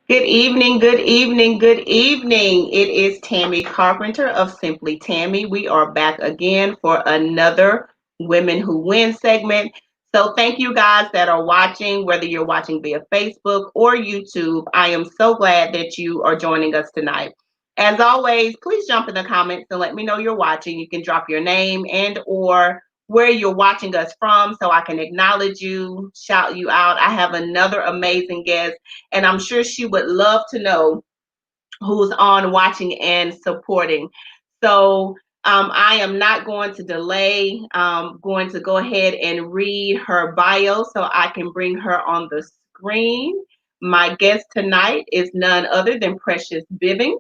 Good evening, good evening, good evening. It is Tammy Carpenter of Simply Tammy. We are back again for another Women Who Win segment. So, thank you guys that are watching, whether you're watching via Facebook or YouTube. I am so glad that you are joining us tonight. As always, please jump in the comments and let me know you're watching. You can drop your name and or where you're watching us from so I can acknowledge you, shout you out. I have another amazing guest and I'm sure she would love to know who's on watching and supporting. So I am not going to delay. I'm going to go ahead and read her bio so I can bring her on the screen. My guest tonight is none other than Precious Bivings.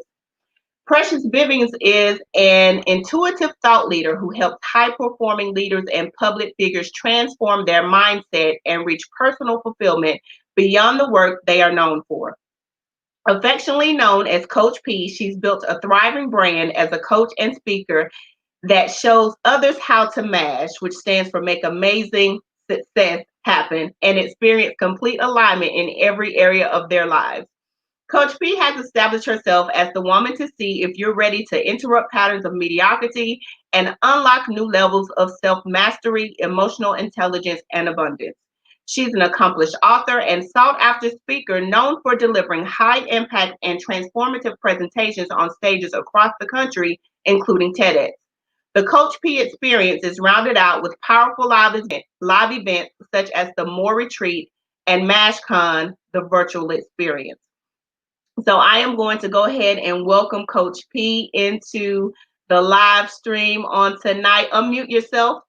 Precious Bivings is an intuitive thought leader who helps high performing leaders and public figures transform their mindset and reach personal fulfillment beyond the work they are known for. Affectionately known as Coach P, she's built a thriving brand as a coach and speaker that shows others how to MASH, which stands for Make Amazing Success Happen, and experience complete alignment in every area of their lives. Coach P has established herself as the woman to see if you're ready to interrupt patterns of mediocrity and unlock new levels of self mastery, emotional intelligence, and abundance. She's an accomplished author and sought after speaker known for delivering high impact and transformative presentations on stages across the country, including TEDx. The Coach P experience is rounded out with powerful live events such as the More Retreat and MashCon, the virtual experience. So I am going to go ahead and welcome Coach P into the live stream on tonight. Unmute yourself.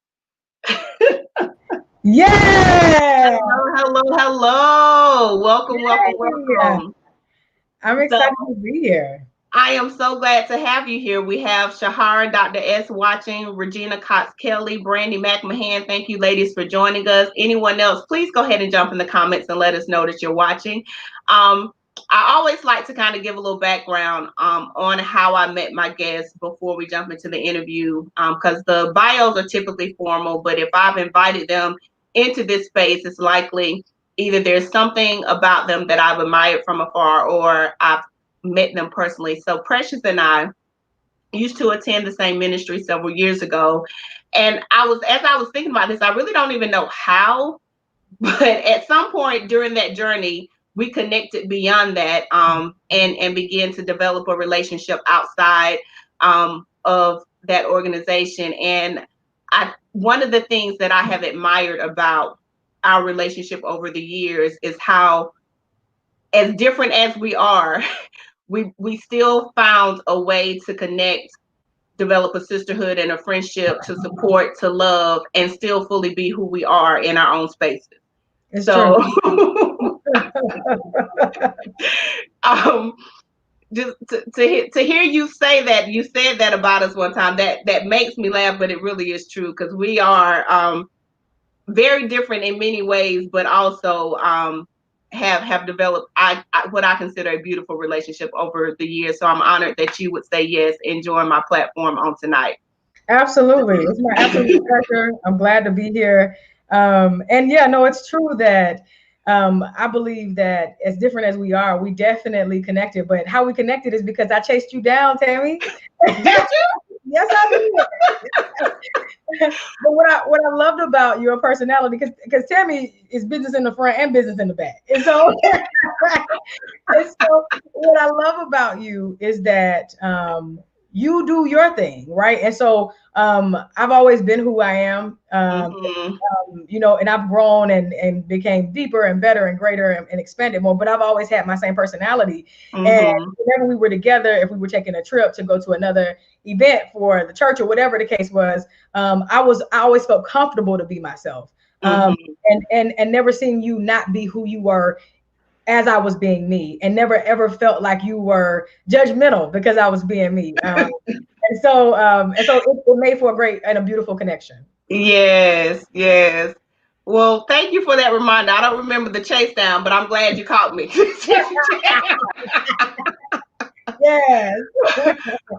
Yeah. Hello. Welcome. I'm So excited to be here. I am so glad to have you here. We have Shahara, Dr. S watching, Regina Cox Kelly, Brandy McMahon. Thank you, ladies, for joining us. Anyone else, please go ahead and jump in the comments and let us know that you're watching. Um, I always like to kind of give a little background on how I met my guests before we jump into the interview, because the bios are typically formal, but if I've invited them into this space, it's likely either there's something about them that I've admired from afar or I've met them personally. So Precious and I used to attend the same ministry several years ago. And as I was thinking about this, I really don't even know how, but at some point during that journey, we connected beyond that and began to develop a relationship outside of that organization. And one of the things that I have admired about our relationship over the years is how, as different as we are, we still found a way to connect, develop a sisterhood and a friendship, to support, to love, and still fully be who we are in our own spaces. It's So true. um just to hear you say that, you said that about us one time, that makes me laugh, but it really is true, because we are very different in many ways, but also have developed what I consider a beautiful relationship over the years. So I'm honored that you would say yes and join my platform on tonight. Absolutely. It's my absolute pleasure. I'm glad to be here. And yeah, no, it's true that I believe that as different as we are, we definitely connected. But how we connected is because I chased you down, Tammy. Did Yes, I did. But what I loved about your personality, because Tammy is business in the front and business in the back, and so and so what I love about you is that you do your thing, right? And so I've always been who I am, Mm-hmm. and I've grown and became deeper and better and greater and expanded more. But I've always had my same personality. And Mm-hmm. whenever we were together, if we were taking a trip to go to another event for the church or whatever the case was, I always felt comfortable to be myself. Mm-hmm. And never seeing you not be who you were as I was being me, and never ever felt like you were judgmental because I was being me. And so it made for a great and a beautiful connection. Yes. Well, thank you for that reminder. I don't remember the chase down, but I'm glad you caught me. Yeah, Yes.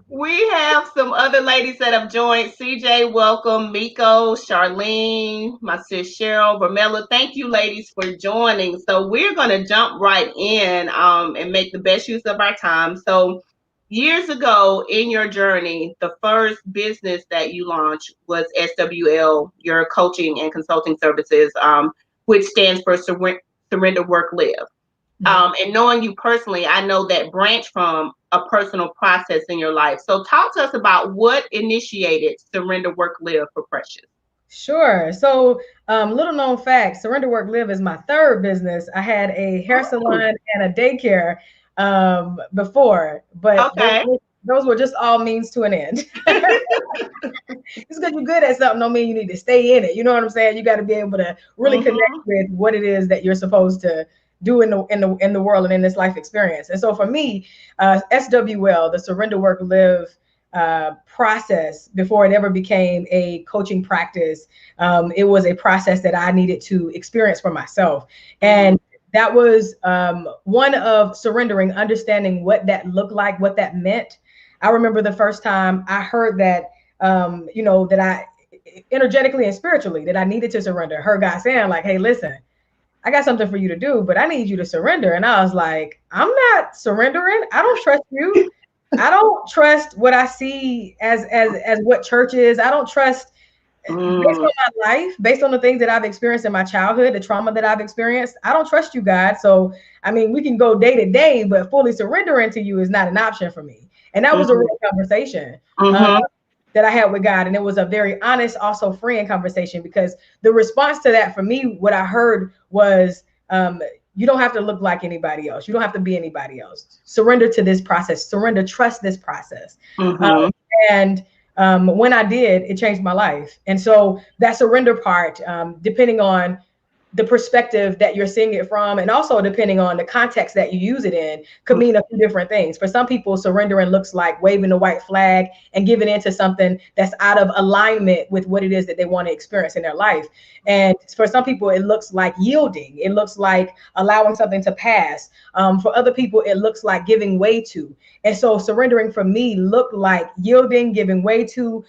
We have some other ladies that have joined. CJ, welcome. Miko, Charlene, my sis Cheryl, Vermella. Thank you, ladies, for joining. So we're going to jump right in and make the best use of our time. So years ago in your journey, the first business that you launched was SWL, your coaching and consulting services, which stands for Surrender Work Live. Yeah. And knowing you personally, I know that branch from a personal process in your life. So talk to us about what initiated Surrender Work Live for Precious. Sure. So, little known fact, Surrender Work Live is my third business. I had a hair Oh, salon and a daycare before, but okay. those were just all means to an end. Just because you're good at something don't mean you need to stay in it. You know what I'm saying? You got to be able to really connect Mm-hmm. with what it is that you're supposed to do in the world and in this life experience. And so for me, SWL, the Surrender Work Live process, before it ever became a coaching practice, it was a process that I needed to experience for myself. Mm-hmm. And that was one of surrendering, understanding what that looked like, what that meant. I remember the first time I heard that, that I energetically and spiritually that I needed to surrender. Heard God saying like, "Hey, listen, I got something for you to do, but I need you to surrender." And I was like, "I'm not surrendering. I don't trust you. I don't trust what I see as what church is. I don't trust based Mm-hmm. on my life, based on the things that I've experienced in my childhood, the trauma that I've experienced. I don't trust you, God. So, I mean, we can go day to day, but fully surrendering to you is not an option for me." And that was a real conversation. Uh, Mm-hmm. that I had with God. And it was a very honest, also freeing conversation, because the response to that for me, what I heard was, you don't have to look like anybody else. You don't have to be anybody else. Surrender to this process. Surrender, trust this process. Um, Mm-hmm. and when I did, it changed my life. And so that surrender part, depending on the perspective that you're seeing it from, and also depending on the context that you use it in, could mean a few different things. For some people, surrendering looks like waving the white flag and giving into something that's out of alignment with what it is that they want to experience in their life. And for some people, it looks like yielding. It looks like allowing something to pass. For other people, it looks like giving way to. And so surrendering for me looked like yielding, giving way to,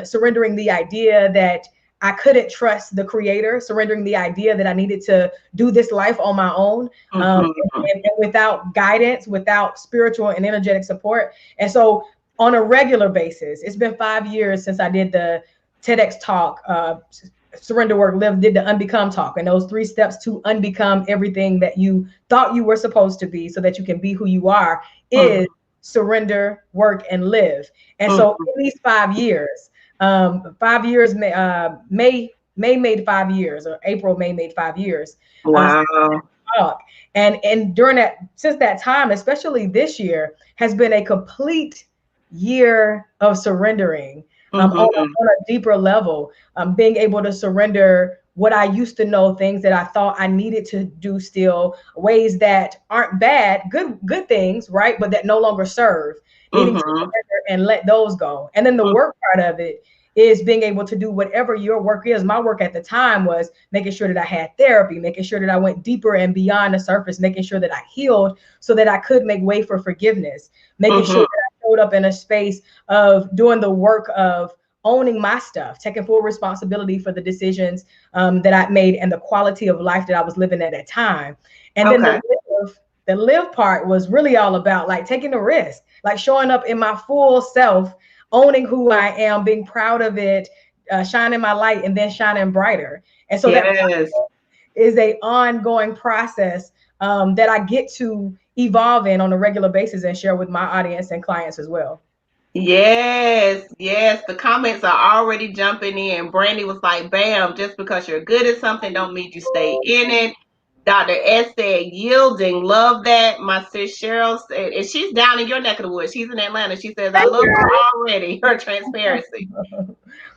surrendering the idea that I couldn't trust the creator, surrendering the idea that I needed to do this life on my own, Mm-hmm. and without guidance, without spiritual and energetic support. And so, on a regular basis, it's been 5 years since I did the TEDx talk, Surrender Work Live, did the Unbecome talk, and those 3 steps to unbecome everything that you thought you were supposed to be so that you can be who you are is surrender, work, and live. And so, Mm-hmm. in these 5 years, 5 years, May made 5 years, or April May made 5 years. Wow. Talk. And during that, since that time, especially this year, has been a complete year of surrendering, Mm-hmm. on a deeper level, being able to surrender what I used to know, things that I thought I needed to do still, ways that aren't bad, good things, right? But that no longer serve, needing to Mm-hmm. surrender and let those go. And then the work part of it is being able to do whatever your work is. My work at the time was making sure that I had therapy, making sure that I went deeper and beyond the surface, making sure that I healed so that I could make way for forgiveness, making sure Mm-hmm. that I showed up in a space of doing the work of owning my stuff, taking full responsibility for the decisions, that I made and the quality of life that I was living at that time. And then Okay. the live part was really all about like taking the risk, like showing up in my full self, owning who I am, being proud of it, shining my light, and then shining brighter. And so that Yes. is a ongoing process, that I get to evolve in on a regular basis and share with my audience and clients as well. Yes, yes. The comments are already jumping in. Brandy was like, bam, just because you're good at something don't mean you stay in it. Dr. S said, yielding. Love that. My sis Cheryl said, and she's down in your neck of the woods. She's in Atlanta. She says, I Thank love her already, her transparency.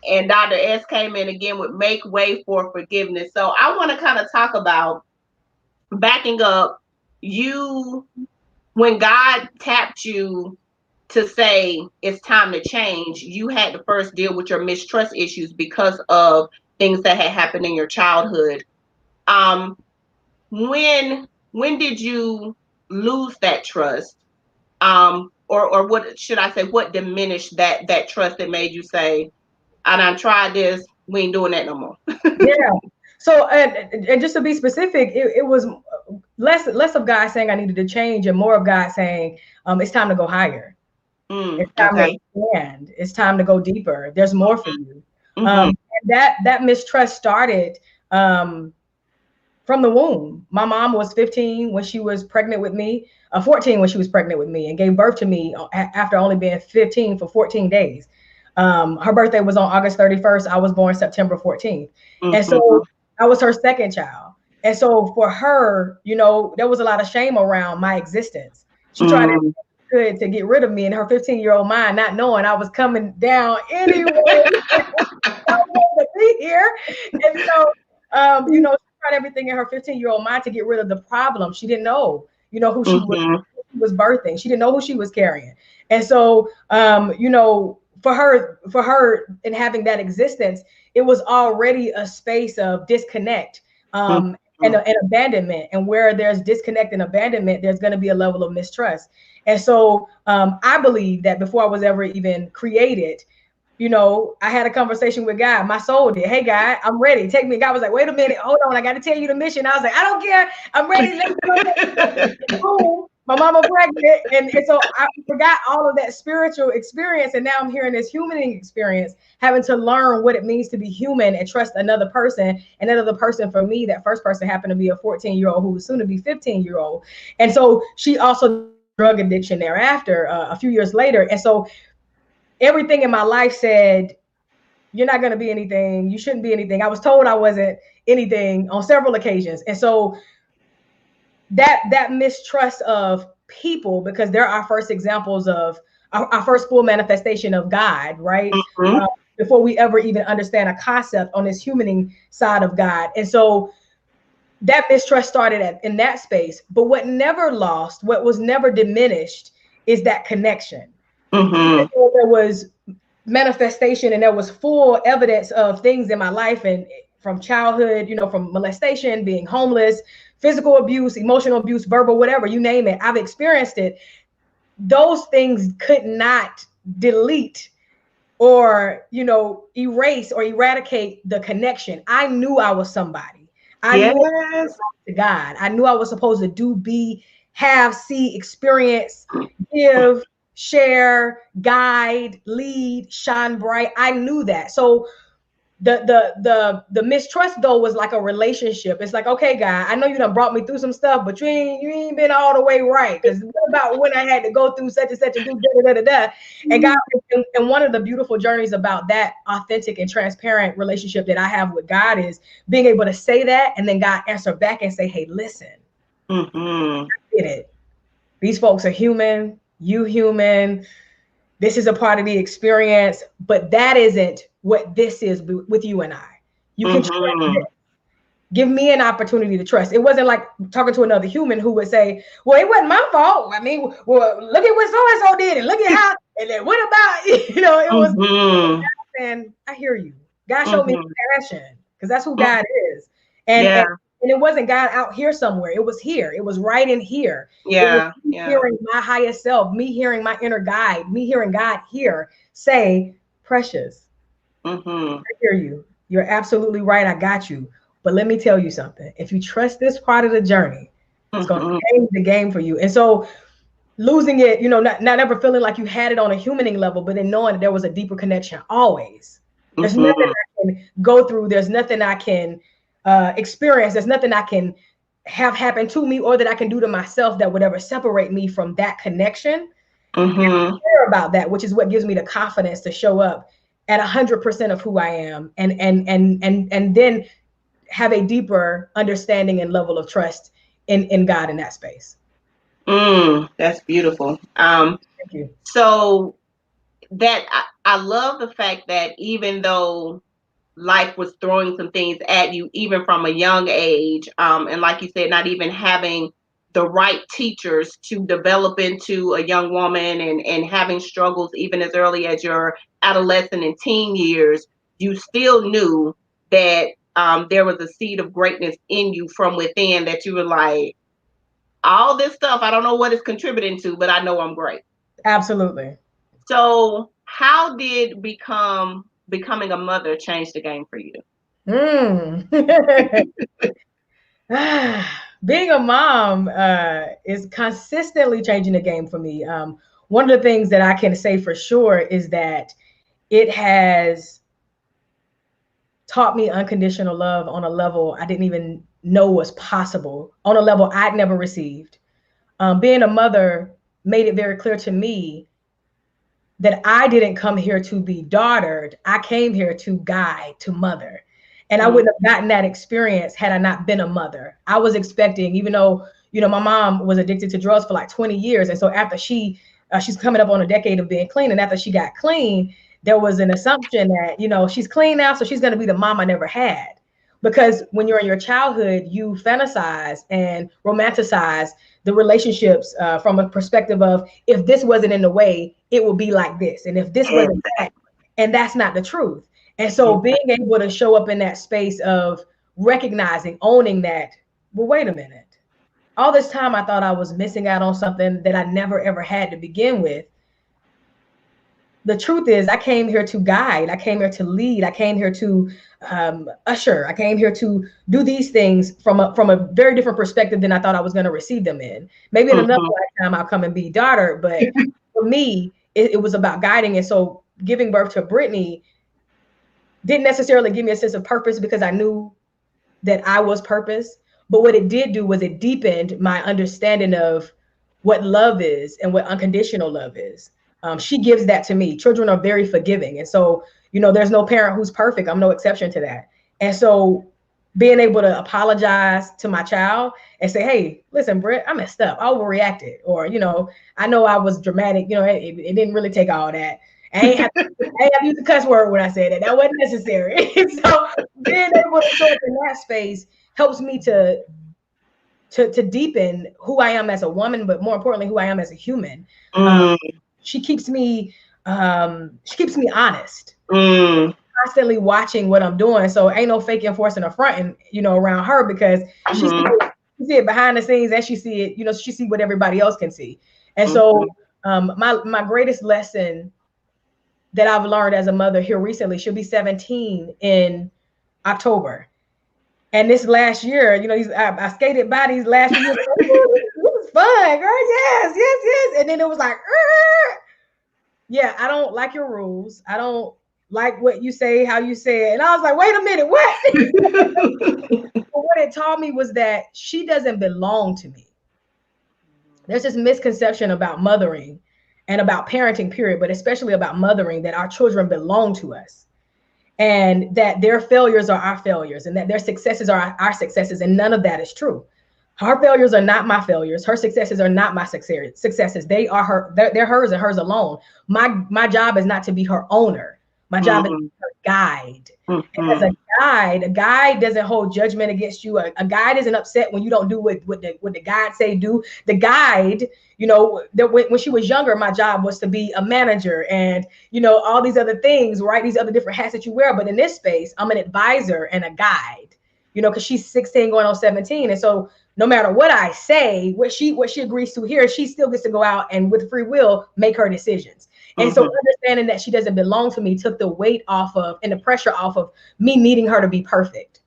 And Dr. S came in again with make way for forgiveness. So I want to kind of talk about backing up you when God tapped you to say it's time to change, you had to first deal with your mistrust issues because of things that had happened in your childhood. Um, when did you lose that trust? or what should I say? What diminished that trust that made you say, "I done tried this. We ain't doing that no more." Yeah. So, and just to be specific, it was less of God saying I needed to change and more of God saying, it's time to go higher. It's time to Okay. expand. It's time to go deeper. There's more for you. Mm-hmm. And that mistrust started um, from the womb. My mom was 15 when she was pregnant with me, 14 when she was pregnant with me, and gave birth to me after only being 15 for 14 days. Her birthday was on August 31st. I was born September 14th. And Mm-hmm. so I was her second child. And so for her, there was a lot of shame around my existence. She tried Mm. everything to get rid of me in her 15-year-old mind, not knowing I was coming down anyway. I wanted to be here. And so, she tried everything in her 15-year-old mind to get rid of the problem. She didn't know, Mm-hmm. who she was birthing. She didn't know who she was carrying. And so, for her in having that existence, it was already a space of disconnect, and abandonment. And where there's disconnect and abandonment, there's going to be a level of mistrust. And so, I believe that before I was ever even created, I had a conversation with God. My soul did. Hey, God, I'm ready. Take me. God was like, wait a minute. Hold on. I got to tell you the mission. I was like, I don't care. I'm ready. Let's go. Boom. My mama pregnant. And so I forgot all of that spiritual experience. And now I'm hearing this human experience, having to learn what it means to be human and trust another person. And that other person, for me, that first person happened to be a 14-year-old who was soon to be 15-year-old. And so she also developed drug addiction thereafter, a few years later. And so everything in my life said, you're not going to be anything. You shouldn't be anything. I was told I wasn't anything on several occasions. And so that mistrust of people, because they're our first examples of our first full manifestation of God, right? Mm-hmm. Before we ever even understand a concept on this humaning side of God. And so that mistrust started in that space. But what never lost, what was never diminished, is that connection. Mm-hmm. There was manifestation and there was full evidence of things in my life, and from childhood, from molestation, being homeless, physical abuse, emotional abuse, verbal, whatever, you name it, I've experienced it. Those things could not delete or erase or eradicate the connection. I knew I was somebody. I knew Yes. to God. I knew I was supposed to do, be, have, see, experience, give, share, guide, lead, shine bright. I knew that. So the mistrust though was like a relationship. It's like, okay, God, I know you done brought me through some stuff, but you ain't been all the way right. Because what about when I had to go through such and such and do da da da da? And God, and one of the beautiful journeys about that authentic and transparent relationship that I have with God is being able to say that, and then God answer back and say, hey, listen, Mm-hmm. I get it. These folks are human. You human. This is a part of the experience, but that isn't what this is with you and I. You can trust Mm-hmm. this. Give me an opportunity to trust. It wasn't like talking to another human who would say, well, it wasn't my fault. I mean, well, look at what so-and-so did, and look at how, and then what about, it was Mm-hmm. saying, I hear you. God showed me Mm-hmm. compassion, because that's who God is. And, Yeah. and and it wasn't God out here somewhere. It was here. It was right in here. It was Yeah. me Yeah. hearing my highest self, me hearing my inner guide, me hearing God here say, Precious, Mm-hmm. I hear you. You're absolutely right. I got you. But let me tell you something. If you trust this part of the journey, it's going Mm-hmm. to change the game for you. And so losing it, not ever feeling like you had it on a humaning level, but then knowing that there was a deeper connection always. There's nothing Mm-hmm. I can go through. There's nothing I can experience. There's nothing I can have happen to me or that I can do to myself that would ever separate me from that connection. Mm-hmm. Care about that, which is what gives me the confidence to show up at 100% of who I am, and then have a deeper understanding and level of trust in God in that space. That's beautiful. Thank you. So that I love the fact that even though life was throwing some things at you, even from a young age, and like you said, not even having the right teachers to develop into a young woman, and having struggles even as early as your adolescent and teen years, you still knew that there was a seed of greatness in you from within, that you were like, All this stuff, I don't know what it's contributing to, but I know I'm great. Absolutely. So how did becoming a mother change the game for you? Mm. Being a mom is consistently changing the game for me. One of the things that I can say for sure is that it has taught me unconditional love on a level I didn't even know was possible, on a level I'd never received. Being a mother made it very clear to me that I didn't come here to be daughtered. I came here to guide, to mother. And I wouldn't have gotten that experience had I not been a mother. I was expecting, even though, my mom was addicted to drugs for like 20 years. And so after she's coming up on a decade of being clean. And after she got clean, there was an assumption that, she's clean now. So she's going to be the mom I never had. Because when you're in your childhood, you fantasize and romanticize the relationships from a perspective of, if this wasn't in the way, it would be like this. And if this wasn't that, and that's not the truth. And so being able to show up in that space of recognizing, owning that, well, wait a minute. All this time I thought I was missing out on something that I never ever had to begin with. The truth is, I came here to guide. I came here to lead. I came here to usher. I came here to do these things from a very different perspective than I thought I was going to receive them in. Maybe in another lifetime I'll come and be daughter, but for me, it was about guiding. And so giving birth to Brittany didn't necessarily give me a sense of purpose, because I knew that I was purpose. But what it did do was it deepened my understanding of what love is and what unconditional love is. She gives that to me. Children are very forgiving. And so, there's no parent who's perfect. I'm no exception to that. And so being able to apologize to my child and say, hey, listen, Britt, I messed up. I overreacted. Or, I know I was dramatic. It didn't really take all that. I ain't have to use a cuss word when I said that. That wasn't necessary. So being able to show up in that space helps me to deepen who I am as a woman, but more importantly, who I am as a human. She keeps me honest. Constantly watching what I'm doing. So ain't no faking, forcing, or fronting, around her, because she see it behind the scenes, and she see it, she see what everybody else can see. And so my greatest lesson that I've learned as a mother here recently, she'll be 17 in October. And this last year, I skated by these last few years. This was fun, girl. Yes. And then it was like, yeah, I don't like your rules. I don't like what you say, how you say it. And I was like, wait a minute, what? But what it taught me was that she doesn't belong to me. There's this misconception about mothering and about parenting, period, but especially about mothering, that our children belong to us, and that their failures are our failures, and that their successes are our successes. And none of that is true. Her failures are not my failures. Her successes are not my successes. They are her. They're hers and hers alone. My job is not to be her owner. My job is to be her guide. And as a guide doesn't hold judgment against you. A guide isn't upset when you don't do what the guide say do. The guide, when she was younger, my job was to be a manager and, all these other things, right? These other different hats that you wear. But in this space, I'm an advisor and a guide, because she's 16 going on 17. And so no matter what I say, what she agrees to here, she still gets to go out and with free will make her decisions. And so understanding that she doesn't belong to me took the weight off of, and the pressure off of me needing her to be perfect,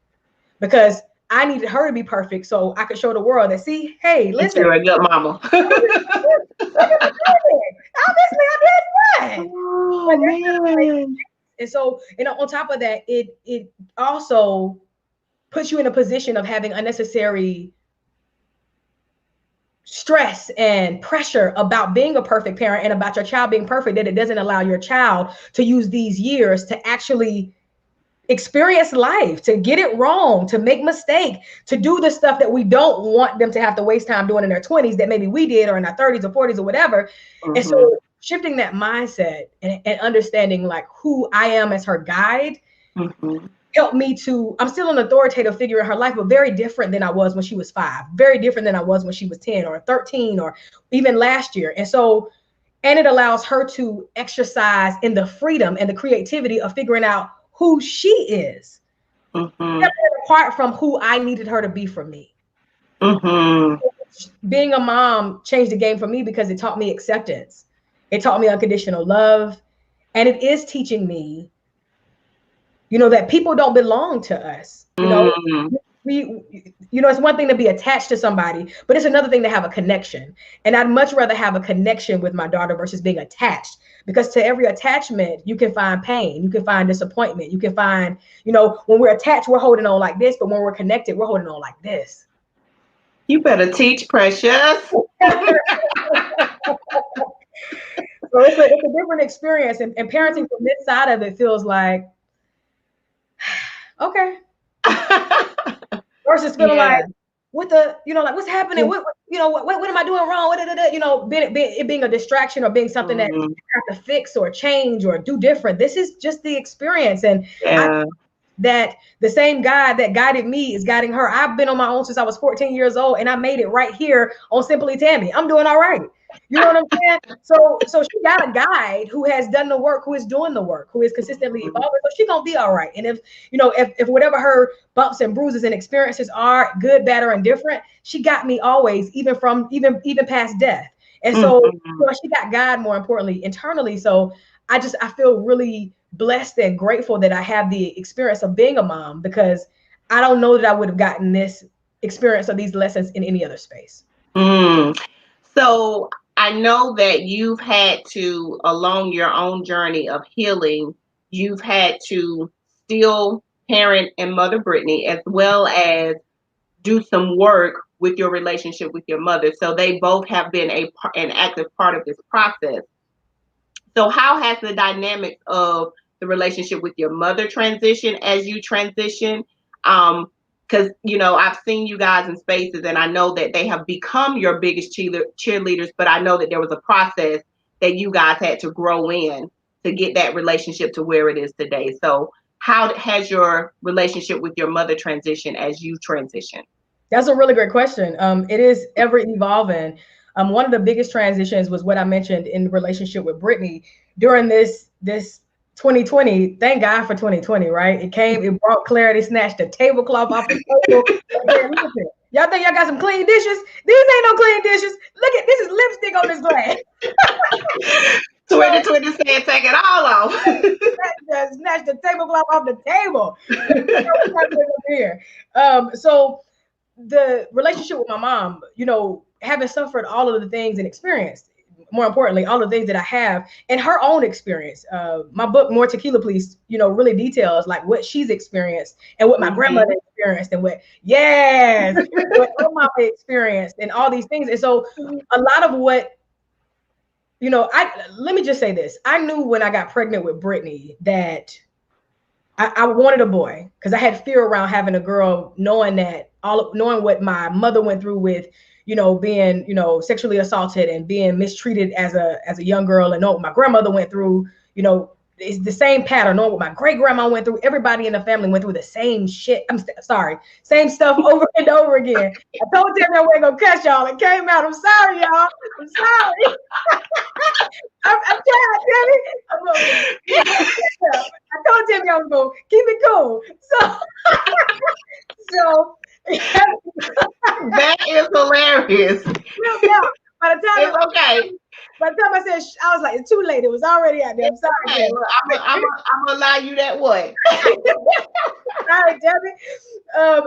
because I needed her to be perfect so I could show the world that, see, hey, listen, you're a good mama. Obviously, I did one. Oh, man. And so, on top of that, it also puts you in a position of having unnecessary stress and pressure about being a perfect parent and about your child being perfect, that it doesn't allow your child to use these years to actually experience life, to get it wrong, to make mistake, to do the stuff that we don't want them to have to waste time doing in their 20s that maybe we did, or in our 30s or 40s or whatever. And so shifting that mindset and understanding like who I am as her guide helped me to, I'm still an authoritative figure in her life, but very different than I was when she was 5, very different than I was when she was 10 or 13 or even last year. And so, and it allows her to exercise in the freedom and the creativity of figuring out who she is, apart from who I needed her to be for me. being a mom changed the game for me because it taught me acceptance. It taught me unconditional love. And it is teaching me, that people don't belong to us. Mm. We, it's one thing to be attached to somebody, but it's another thing to have a connection. And I'd much rather have a connection with my daughter versus being attached, because to every attachment, you can find pain, you can find disappointment, you can find, when we're attached, we're holding on like this, but when we're connected, we're holding on like this. You better teach, Precious. So it's a different experience, and parenting from this side of it feels like, okay, versus feeling like, Yeah. what the, like, what's happening? What am I doing wrong? It being a distraction or being something that Mm. you have to fix or change or do different. This is just the experience. And I Yeah. that the same God that guided me is guiding her. I've been on my own since I was 14 years old, and I made it right here on Simply Tammy. I'm doing all right. You know what I'm saying? So she got a guide who has done the work, who is doing the work, who is consistently evolving. So she's gonna be all right. And if whatever her bumps and bruises and experiences are, good, bad, or indifferent, she got me always, even from even past death. And so Mm-hmm. she got God, more importantly, internally. So I feel really blessed and grateful that I have the experience of being a mom, because I don't know that I would have gotten this experience or these lessons in any other space. Mm. So I know that you've had to, along your own journey of healing, you've had to still parent and mother Brittany, as well as do some work with your relationship with your mother. So they both have been an active part of this process. So how has the dynamics of the relationship with your mother transition as you transition? Because I've seen you guys in spaces, and I know that they have become your biggest cheerleaders. But I know that there was a process that you guys had to grow in to get that relationship to where it is today. So how has your relationship with your mother transition as you transition? That's a really great question. It is ever evolving. One of the biggest transitions was what I mentioned in relationship with Brittany during this 2020. Thank God for 2020, right? It brought clarity, snatched the tablecloth off the table. Listen, y'all think y'all got some clean dishes? These ain't no clean dishes. Look at this is lipstick on this glass. 2020 said take it all off. Snatch the tablecloth off the table. Here. So the relationship with my mom, having suffered all of the things and experienced, more importantly, all the things that I have and her own experience. My book, More Tequila Please, really details like what she's experienced and what my Mm-hmm. grandmother experienced and what her mama experienced and all these things. And so a lot of what, let me just say this. I knew when I got pregnant with Brittany that I wanted a boy, because I had fear around having a girl, knowing what my mother went through with, being, sexually assaulted and being mistreated as a young girl, and knowing what my grandmother went through, it's the same pattern. Knowing what my great grandma went through, everybody in the family went through the same shit. Sorry, same stuff over and over again. I told them I wasn't gonna cuss y'all. It came out. I'm sorry, y'all. I'm sorry. I'm trying, Timmy. I told Timmy I was going to keep it cool. So That is hilarious. by the time It's okay. I said, I was like, it's too late. It was already out there. I'm It's sorry, okay. Timmy. Well, I'm gonna allow you that what? Sorry, Debbie.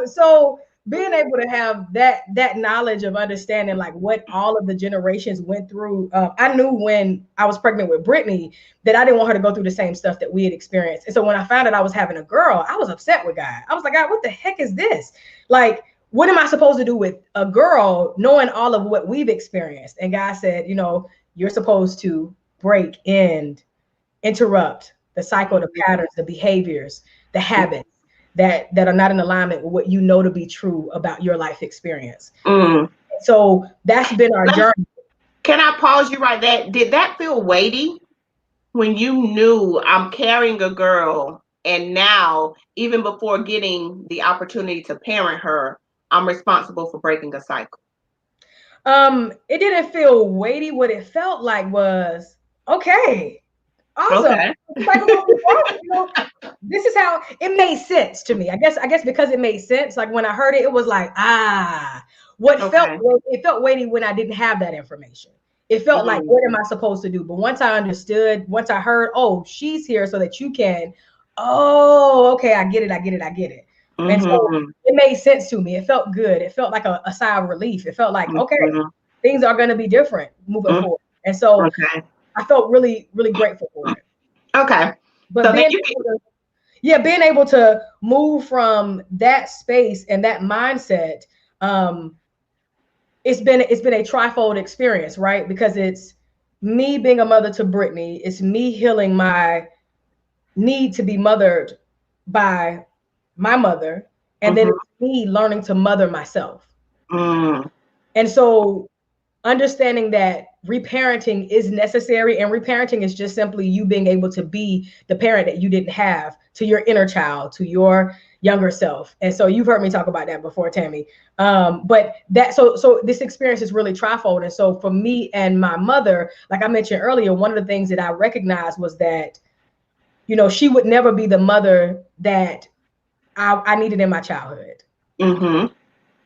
So being able to have that knowledge of understanding like what all of the generations went through, I knew when I was pregnant with Brittany that I didn't want her to go through the same stuff that we had experienced. And so when I found out I was having a girl, I was upset with God. I was like, God, what the heck is this? Like, what am I supposed to do with a girl knowing all of what we've experienced? And God said, you're supposed to break and interrupt the cycle, the patterns, the behaviors, the habits that are not in alignment with what you know to be true about your life experience. Mm. So that's been our journey. Can I pause you right there? Did that feel weighty when you knew I'm carrying a girl, and now, even before getting the opportunity to parent her, I'm responsible for breaking a cycle? It didn't feel weighty. What it felt like was, okay, awesome. Okay. This is how it made sense to me. I guess because it made sense. Like when I heard it, it was like, Okay. It felt weighty when I didn't have that information. It felt like, Mm, what am I supposed to do? But once I understood, once I heard, oh, she's here so that you can, oh, okay, I get it, I get it, I get it. And so mm-hmm, it made sense to me. It felt good. It felt like a sigh of relief. It felt like, okay, mm-hmm, things are going to be different moving mm, forward. And so okay. I felt really, really grateful for it. Okay. But So then being you able to, yeah, being able to move from that space and that mindset, um, it's been a trifold experience, right? Because it's me being a mother to Brittany, it's me healing my need to be mothered by my mother, and then can. it's me learning to mother myself. Mm, And so understanding that reparenting is necessary, and reparenting is just simply you being able to be the parent that you didn't have to your inner child, to your younger self. And so you've heard me talk about that before, Tammy. But that so this experience is really trifold. And so for me and my mother, like I mentioned earlier, one of the things that I recognized was that, she would never be the mother that I needed in my childhood. mm-hmm.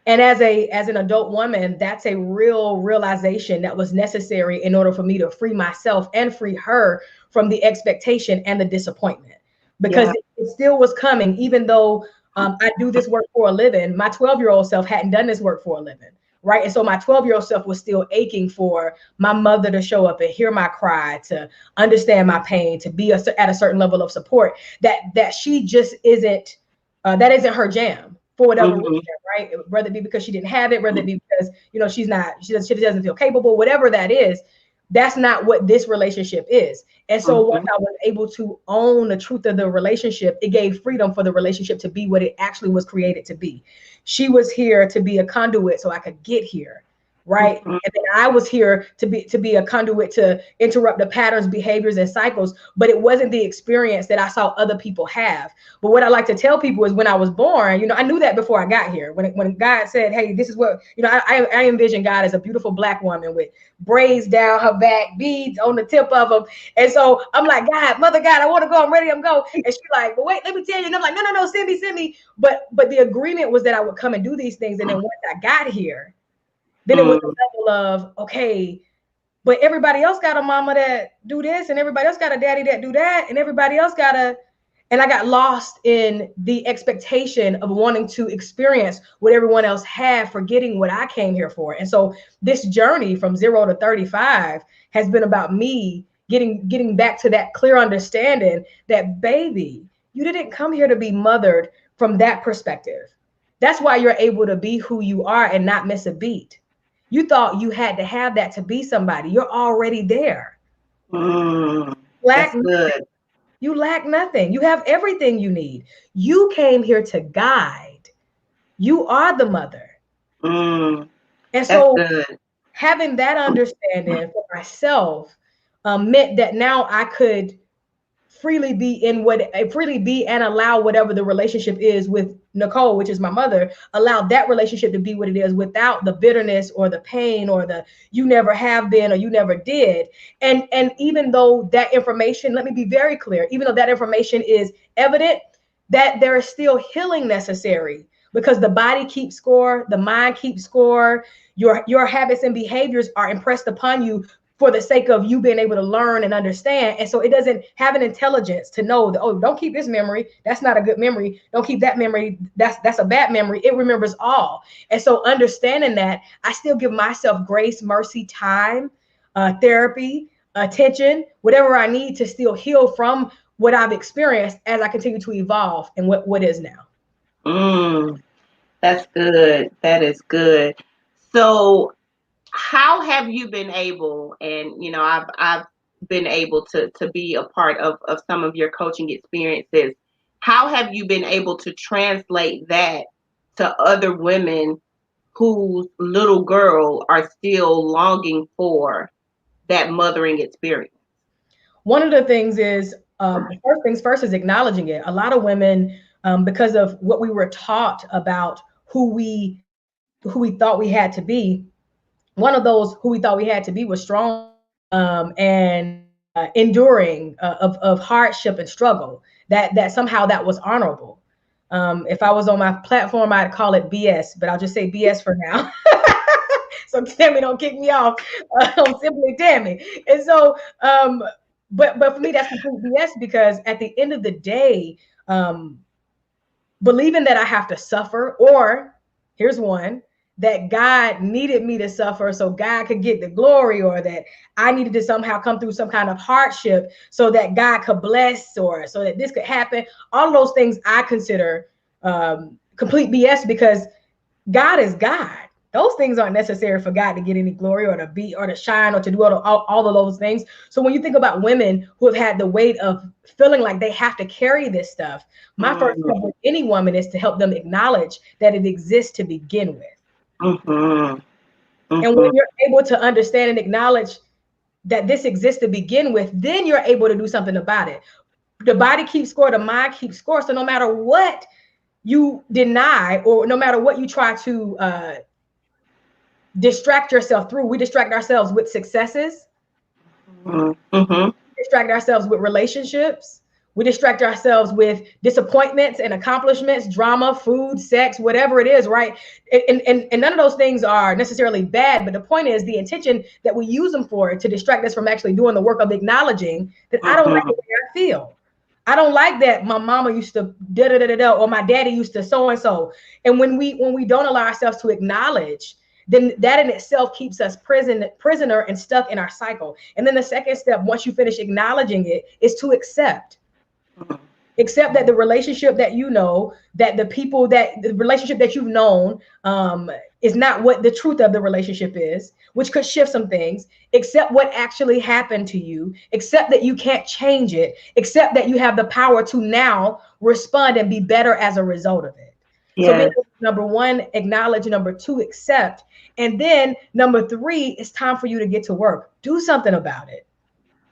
And as an adult woman, that's a real realization that was necessary in order for me to free myself and free her from the expectation and the disappointment, because Yeah. it still was coming. Even though I do this work for a living, my 12-year-old self hadn't done this work for a living, right? And so my 12-year-old self was still aching for my mother to show up and hear my cry, to understand my pain, to be at a certain level of support that she just isn't, that isn't her jam for whatever reason, Mm-hmm. right? Whether it be because she didn't have it, whether it be because, she doesn't feel capable, whatever that is. That's not what this relationship is. And so once Mm-hmm. I was able to own the truth of the relationship, it gave freedom for the relationship to be what it actually was created to be. She was here to be a conduit so I could get here, right? Mm-hmm. And then I was here to be a conduit to interrupt the patterns, behaviors, and cycles. But it wasn't the experience that I saw other people have. But what I like to tell people is, when I was born, I knew that before I got here. When God said, hey, this is what, I envision God as a beautiful black woman with braids down her back, beads on the tip of them. And so I'm like, God, Mother God, I want to go. I'm ready. I'm go. And she's like, but wait, let me tell you. And I'm like, no, no, no, send me, send me. But the agreement was that I would come and do these things. And then once I got here, then it was Mm-hmm. a level of, okay, but everybody else got a mama that do this, and everybody else got a daddy that do that, and everybody else got a, and I got lost in the expectation of wanting to experience what everyone else had, forgetting what I came here for. And so this journey from 0 to 35 has been about me getting back to that clear understanding that, baby, you didn't come here to be mothered from that perspective. That's why you're able to be who you are and not miss a beat. You thought you had to have that to be somebody. You're already there. Mm. Lack That's good. You lack nothing. You have everything you need. You came here to guide. You are the mother. Mm. And That's so good. having that understanding for myself meant that now I could freely be and allow whatever the relationship is with Nicole, which is my mother, allow that relationship to be what it is, without the bitterness or the pain or the you never have been or you never did. And even though that information, let me be very clear, even though that information is evident, that there is still healing necessary, because the body keeps score, the mind keeps score, your habits and behaviors are impressed upon you for the sake of you being able to learn and understand. And so it doesn't have an intelligence to know that, oh, don't keep this memory. That's not a good memory. Don't keep that memory. That's a bad memory. It remembers all. And so understanding that, I still give myself grace, mercy, time, therapy, attention, whatever I need to still heal from what I've experienced as I continue to evolve and what is now. Mm. That's good. That is good. So, how have you been able, and I've been able to be a part of some of your coaching experiences. How have you been able to translate that to other women whose little girl are still longing for that mothering experience? One of the things is, first things first is acknowledging it. A lot of women, because of what we were taught about who we thought we had to be, one of those who we thought we had to be was strong, and enduring of hardship and struggle. That somehow that was honorable. If I was on my platform, I'd call it BS, but I'll just say BS for now. so Tammy don't kick me off on Simply Tammy. And so, but for me, that's complete BS because at the end of the day, um, believing that I have to suffer, or here's one, that God needed me to suffer so God could get the glory, or that I needed to somehow come through some kind of hardship so that God could bless, or so that this could happen. All of those things I consider complete BS because God is God. Those things aren't necessary for God to get any glory or to be or to shine or to do all of those things. So when you think about women who have had the weight of feeling like they have to carry this stuff, my first step Mm-hmm. with any woman is to help them acknowledge that it exists to begin with. Mm-hmm. And when Mm-hmm. you're able to understand and acknowledge that this exists to begin with, then you're able to do something about it. The body keeps score, the mind keeps score. So no matter what you deny or no matter what you try to distract yourself through. We distract ourselves with successes, Mm-hmm. distract ourselves with relationships, we distract ourselves with disappointments and accomplishments, drama, food, sex, whatever it is, right? And none of those things are necessarily bad, but the point is the intention that we use them for to distract us from actually doing the work of acknowledging that I don't like the Mm-hmm. way I feel. I don't like that my mama used to da da da da da or my daddy used to so and so. And when we don't allow ourselves to acknowledge, then that in itself keeps us prisoner and stuck in our cycle. And then the second step, once you finish acknowledging it, is to accept that the relationship that you know, that the relationship that you've known is not what the truth of the relationship is, which could shift some things. Accept what actually happened to you, accept that you can't change it, accept that you have the power to now respond and be better as a result of it. So being Yes. number one, acknowledge. Number two, accept. And then number three, it's time for you to get to work. Do something about it.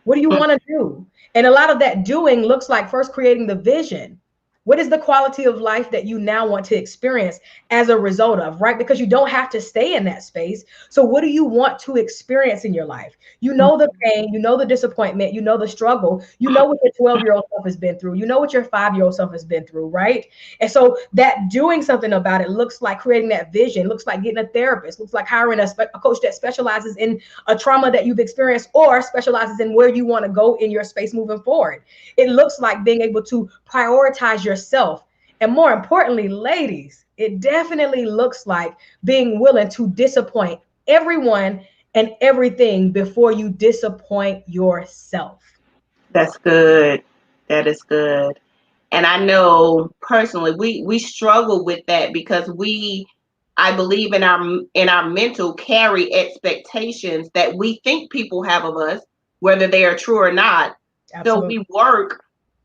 What do you want to do? And a lot of that doing looks like first creating the vision. What is the quality of life that you now want to experience as a result of, right? Because you don't have to stay in that space. So, what do you want to experience in your life? You know the pain, you know the disappointment, you know the struggle, you know what your 12-year-old self has been through, you know what your 5-year-old self has been through, right? And so, that doing something about it looks like creating that vision, looks like getting a therapist, looks like hiring a coach that specializes in a trauma that you've experienced or specializes in where you want to go in your space moving forward. It looks like being able to prioritize yourself. And more importantly, ladies, it definitely looks like being willing to disappoint everyone and everything before you disappoint yourself. That's good. That is good. And I know personally we struggle with that because we, I believe, in our mental carry expectations that we think people have of us, whether they are true or not. So Absolutely. we work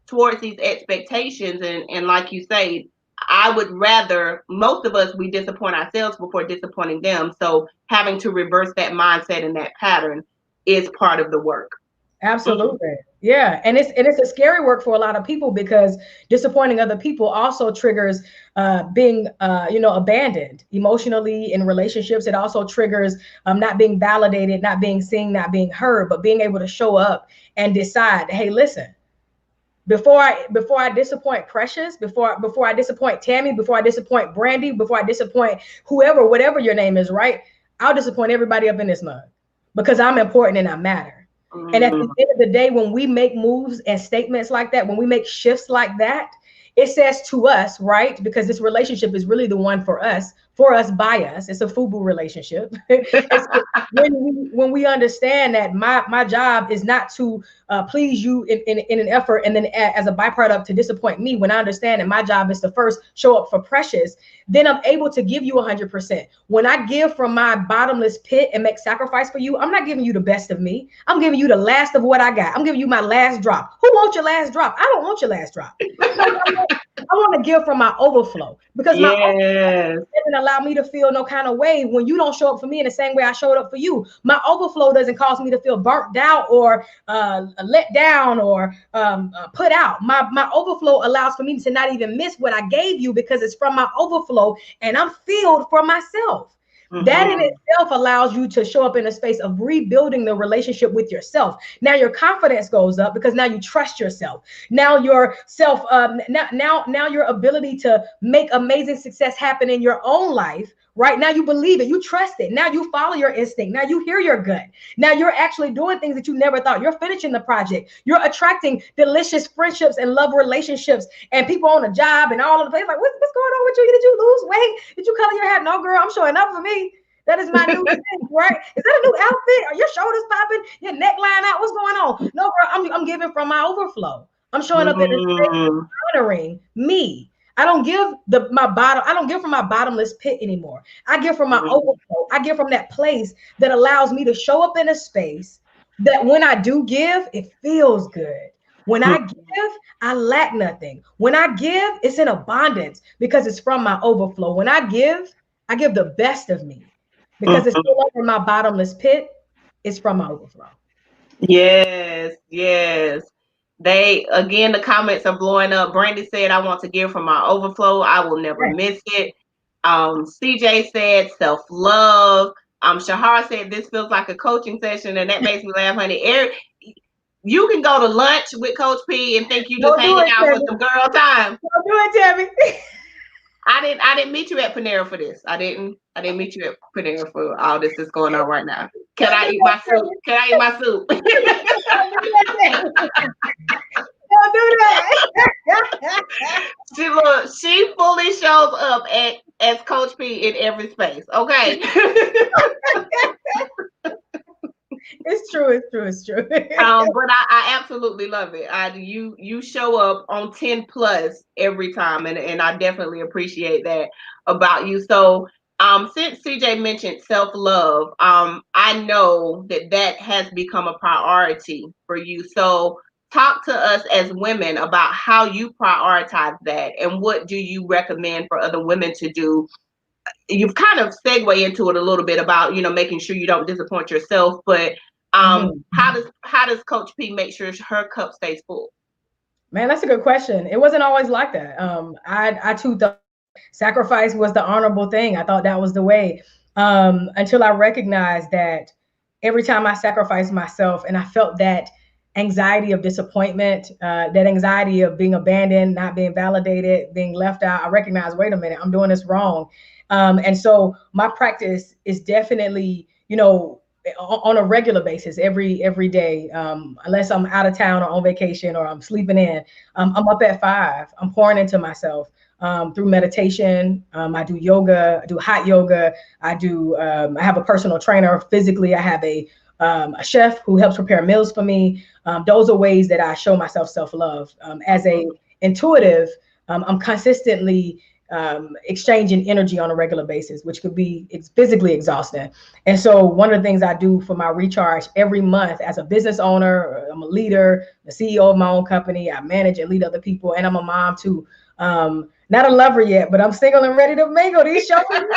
towards these expectations, and like you say, I would rather, most of us, we disappoint ourselves before disappointing them. So having to reverse that mindset and that pattern is part of the work. Mhm. Absolutely. Yeah. And it's a scary work for a lot of people because disappointing other people also triggers being abandoned emotionally in relationships. It also triggers not being validated, not being seen, not being heard, but being able to show up and decide, hey, listen, before I disappoint Precious, before I disappoint Tammy, before I disappoint Brandy, before I disappoint whoever, whatever your name is, right? I'll disappoint everybody up in this mug because I'm important and I matter. And at the Mm, end of the day, when we make moves and statements like that, when we make shifts like that, it says to us, right? Because this relationship is really the one for us, by us. It's a FUBU relationship. It's when we understand that my job is not to please you in an effort and then as a byproduct to disappoint me. When I understand that my job is to first show up for Precious, then I'm able to give you 100%. When I give from my bottomless pit and make sacrifice for you, I'm not giving you the best of me. I'm giving you the last of what I got. I'm giving you my last drop. Who wants your last drop? I don't want your last drop. No, I want to give from my overflow because my yes. doesn't allow me to feel no kind of way when you don't show up for me in the same way I showed up for you. My overflow doesn't cause me to feel burnt out or let down or put out. My overflow allows for me to not even miss what I gave you because it's from my overflow and I'm filled for myself. That in Hmm. itself allows you to show up in a space of rebuilding the relationship with yourself. Now your confidence goes up because now you trust yourself. Now your self, now your ability to make amazing success happen in your own life, right? Now you believe it, you trust it. Now you follow your instinct. Now you hear your gut. Now you're actually doing things that you never thought. You're finishing the project. You're attracting delicious friendships and love relationships and people on the job and all of the places. Like, what's going on with you? Did you lose weight? Did you color your hair? No, girl, I'm showing up for me. That is my new thing, right? Is that a new outfit? Are your shoulders popping? Your neckline out? What's going on? No, girl, I'm giving from my overflow. I'm showing up in a space Mm, honoring me. I don't give my bottom. I don't give from my bottomless pit anymore. I give from my mm, overflow. I give from that place that allows me to show up in a space that when I do give, it feels good. When I mm, give, I lack nothing. When I give, it's in abundance because it's from my overflow. When I give the best of me because it's mm. no longer my bottomless pit. It's from my overflow. Yes, yes. They again, the comments are blowing up. Brandy said, "I want to give from my overflow. I will never Yes. miss it." CJ said, "Self love." Shahar said, "This feels like a coaching session," and that makes me laugh, honey. Eric, you can go to lunch with Coach P and think you just Don't do hanging it, out for Tammy. some girl time. Don't do it, Tammy. I didn't meet you at Panera for this. I didn't meat you at Panera for all this that's going on right now. Can Don't I do eat that, my soup? Tammy. Can I eat my soup? Don't do that, Tammy. Don't do that. She fully shows up at as Coach P in every space. Okay. It's true. It's true. It's true. But I absolutely love it. You show up on 10 plus every time, and I definitely appreciate that about you. So since CJ mentioned self love, I know that has become a priority for you. So talk to us as women about how you prioritize that, and what do you recommend for other women to do. You've kind of segue into it a little bit about making sure you don't disappoint yourself, but Mhm. how does Coach P make sure her cup stays full? Man, that's a good question. It wasn't always like that. I too thought sacrifice was the honorable thing. I thought that was the way. Until I recognized that every time I sacrificed myself and I felt that anxiety of disappointment, that anxiety of being abandoned, not being validated, being left out, I recognized, wait a minute, I'm doing this wrong. And so my practice is definitely, on a regular basis, every day, unless I'm out of town or on vacation or I'm sleeping in, I'm up at 5. I'm pouring into myself through meditation. I do yoga, I do hot yoga. I have a personal trainer physically. I have a chef who helps prepare meals for me. Those are ways that I show myself self-love. As a intuitive, I'm consistently exchanging energy on a regular basis, which could be it's physically exhausting. And so one of the things I do for my recharge every month as a business owner, I'm a leader, the CEO of my own company. I manage and lead other people, and I'm a mom too. Not a lover yet, but I'm single and ready to mingle. These shows are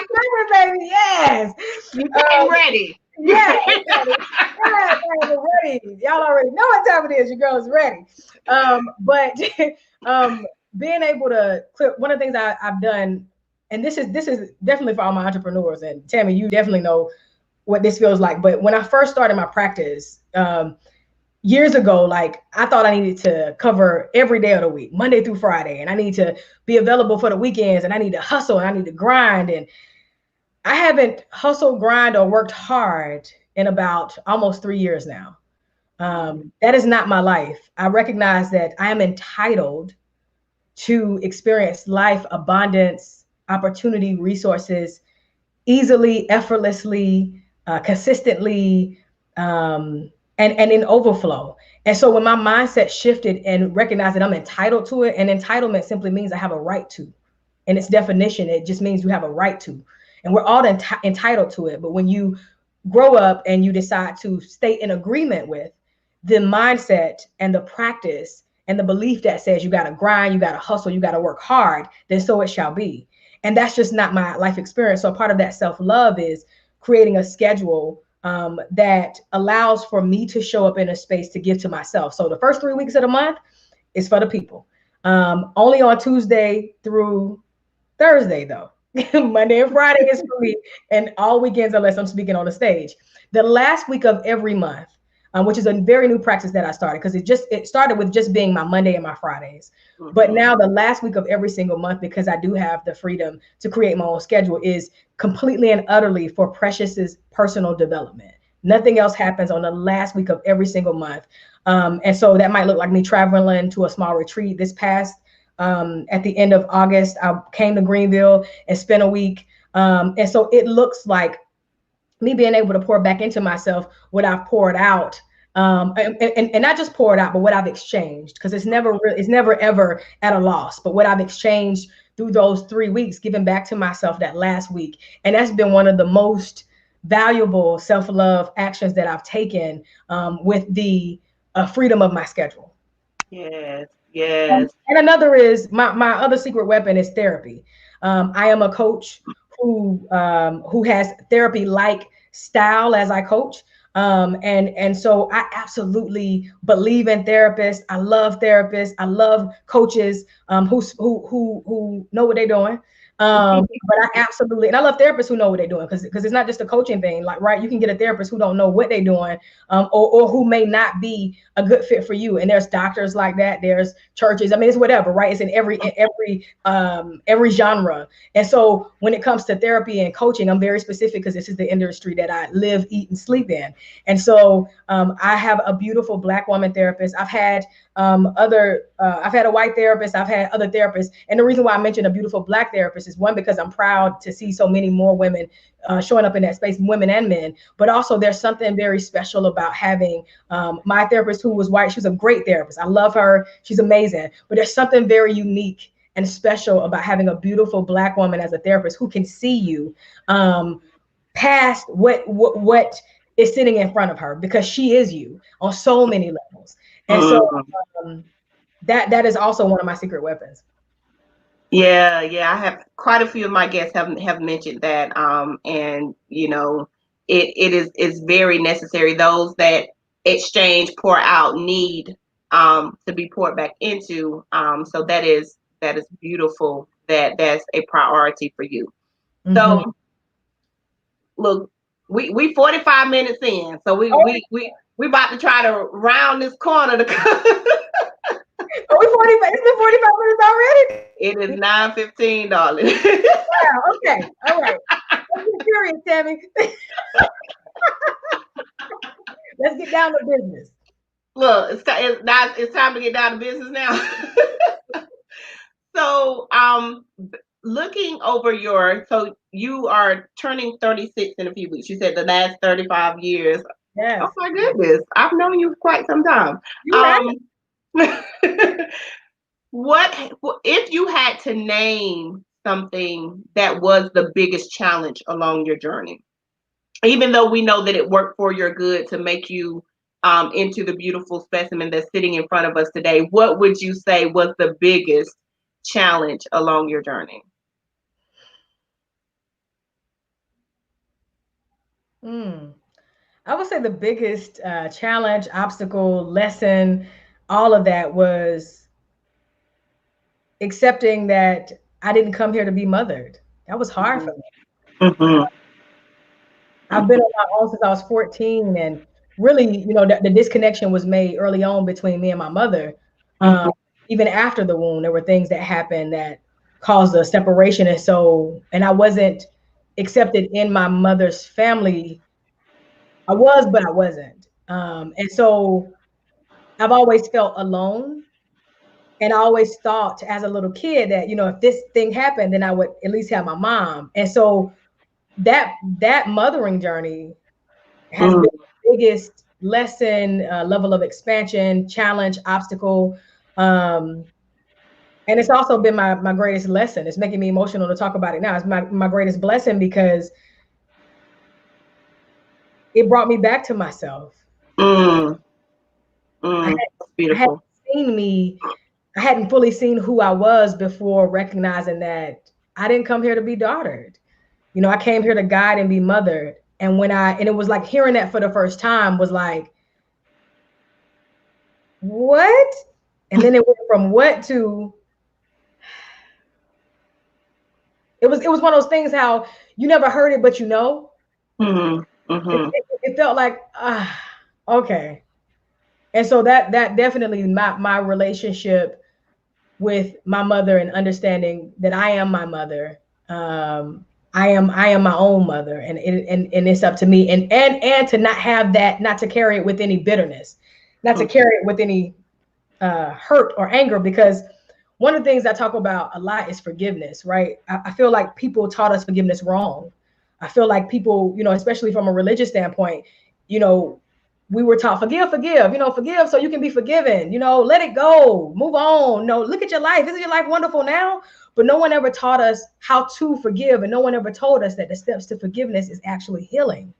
baby. Yes. You came Um, ready. yeah, yeah, we're ready. Y'all already know what time it is. Your girl's ready. But um, being able to clip one of the things I've done, and this is definitely for all my entrepreneurs. And Tammy, you definitely know what this feels like. But when I first started my practice, years ago, like I thought I needed to cover every day of the week, Monday through Friday, and I need to be available for the weekends, and I need to hustle, and I need to grind, and I haven't hustled, grind, or worked hard in about almost 3 years now. That is not my life. I recognize that I am entitled to experience life, abundance, opportunity, resources easily, effortlessly, consistently, and in overflow. And so when my mindset shifted and recognized that I'm entitled to it, and entitlement simply means I have a right to. In its definition, it just means you have a right to. And we're all entitled to it. But when you grow up and you decide to stay in agreement with the mindset and the practice and the belief that says you got to grind, you got to hustle, you got to work hard, then so it shall be. And that's just not my life experience. So part of that self-love is creating a schedule that allows for me to show up in a space to give to myself. So the first 3 weeks of the month is for the people. Only on Tuesday through Thursday, though. Monday and Friday is for me, and all weekends unless I'm speaking on the stage. The last week of every month, which is a very new practice that I started, because it started with just being my Monday and my Fridays. But Mm-hmm. now the last week of every single month, because I do have the freedom to create my own schedule, is completely and utterly for Precious's personal development. Nothing else happens on the last week of every single month. And so that might look like me traveling to a small retreat. This past at the end of August, I came to Greenville and spent a week. And so it looks like me being able to pour back into myself what I've poured out. And not just poured out, but what I've exchanged, because it's never ever at a loss. But what I've exchanged through those 3 weeks, giving back to myself that last week, and that's been one of the most valuable self-love actions that I've taken, with the freedom of my schedule. Yes, And, yes. and another is my other secret weapon is therapy. I am a coach who has therapy like style as I coach. And so I absolutely believe in therapists. I love therapists. I love coaches who know what they're doing. But I absolutely, and I love therapists who know what they're doing, because it's not just a coaching thing. Like, right, you can get a therapist who don't know what they're doing, or who may not be a good fit for you. And there's doctors like that. There's churches. I mean, it's whatever, right? It's in every genre. And so when it comes to therapy and coaching, I'm very specific, because this is the industry that I live, eat, and sleep in. And so I have a beautiful Black woman therapist. I've had a white therapist. I've had other therapists. And the reason why I mentioned a beautiful Black therapist is, one, because I'm proud to see so many more women showing up in that space, women and men. But also, there's something very special about having my therapist, who was white. She was a great therapist. I love her. She's amazing. But there's something very unique and special about having a beautiful Black woman as a therapist who can see you past what is sitting in front of her, because she is you on so many levels. And so Mm-hmm. um, that is also one of my secret weapons. Yeah, yeah, I have quite a few of my guests have mentioned that, and it is very necessary. Those that exchange, pour out, need to be poured back into. So that is beautiful. That's a priority for you. Mm-hmm. So look, we 45 minutes in, so we about to try to round this corner. Are we 40? It's been 45 minutes already. It is $9:15, darling. Wow. Okay. All right. Let's get serious, Tammy. Let's get down to business. Look, it's time to get down to business now. So, looking over so you are turning 36 in a few weeks. You said the last 35 years. Oh Yes. my goodness, I've known you for quite some time. You have. Um, what if you had to name something that was the biggest challenge along your journey? Even though we know that it worked for your good to make you into the beautiful specimen that's sitting in front of us today, what would you say was the biggest challenge along your journey? Mm. I would say the biggest challenge, obstacle, lesson, all of that was accepting that I didn't come here to be mothered. That was hard for me. Mm-hmm. I've been on my own since I was 14, and really, the disconnection was made early on between me and my mother. Um, Mm-hmm. Even after the wound, there were things that happened that caused a separation, and I wasn't accepted in my mother's family. I was, but I wasn't. And so I've always felt alone. And I always thought as a little kid that, if this thing happened, then I would at least have my mom. And so that mothering journey has been the biggest lesson, level of expansion, challenge, obstacle. Um, and it's also been my greatest lesson. It's making me emotional to talk about it now. It's my greatest blessing, because it brought me back to myself. Mm-hmm. I, had, That's I hadn't beautiful. seen me, I hadn't fully seen who I was before recognizing that I didn't come here to be daughtered. I came here to guide and be mothered. And it was like hearing that for the first time was like, what? And then it went from what to, it was one of those things, how you never heard it, but Mm-hmm. it, Mm-hmm. it, it felt like, okay. And so that definitely my relationship with my mother and understanding that I am my mother. I am my own mother, and it's up to me, and to not have that, not to carry it with any bitterness, not to carry it with any hurt or anger, because one of the things I talk about a lot is forgiveness, right? I feel like people taught us forgiveness wrong. I feel like people, especially from a religious standpoint, you know, we were taught forgive, forgive so you can be forgiven, let it go, move on. No, look at your life. Isn't your life wonderful now? But no one ever taught us how to forgive. And no one ever told us that the steps to forgiveness is actually healing.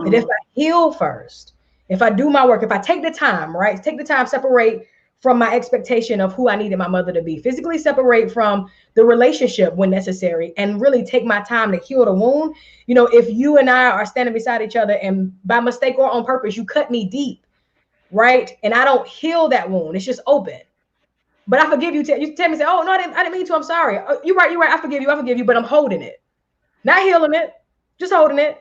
That if Mm, I heal first, if I do my work, if I take the time, right? Take the time, separate from my expectation of who I needed my mother to be, physically separate from the relationship when necessary, and really take my time to heal the wound. If you and I are standing beside each other and by mistake or on purpose, you cut me deep, right? And I don't heal that wound, it's just open. But I forgive you. You tell me, say, oh, no, I didn't mean to. I'm sorry. You're right. You're right. I forgive you, but I'm holding it. Not healing it, just holding it.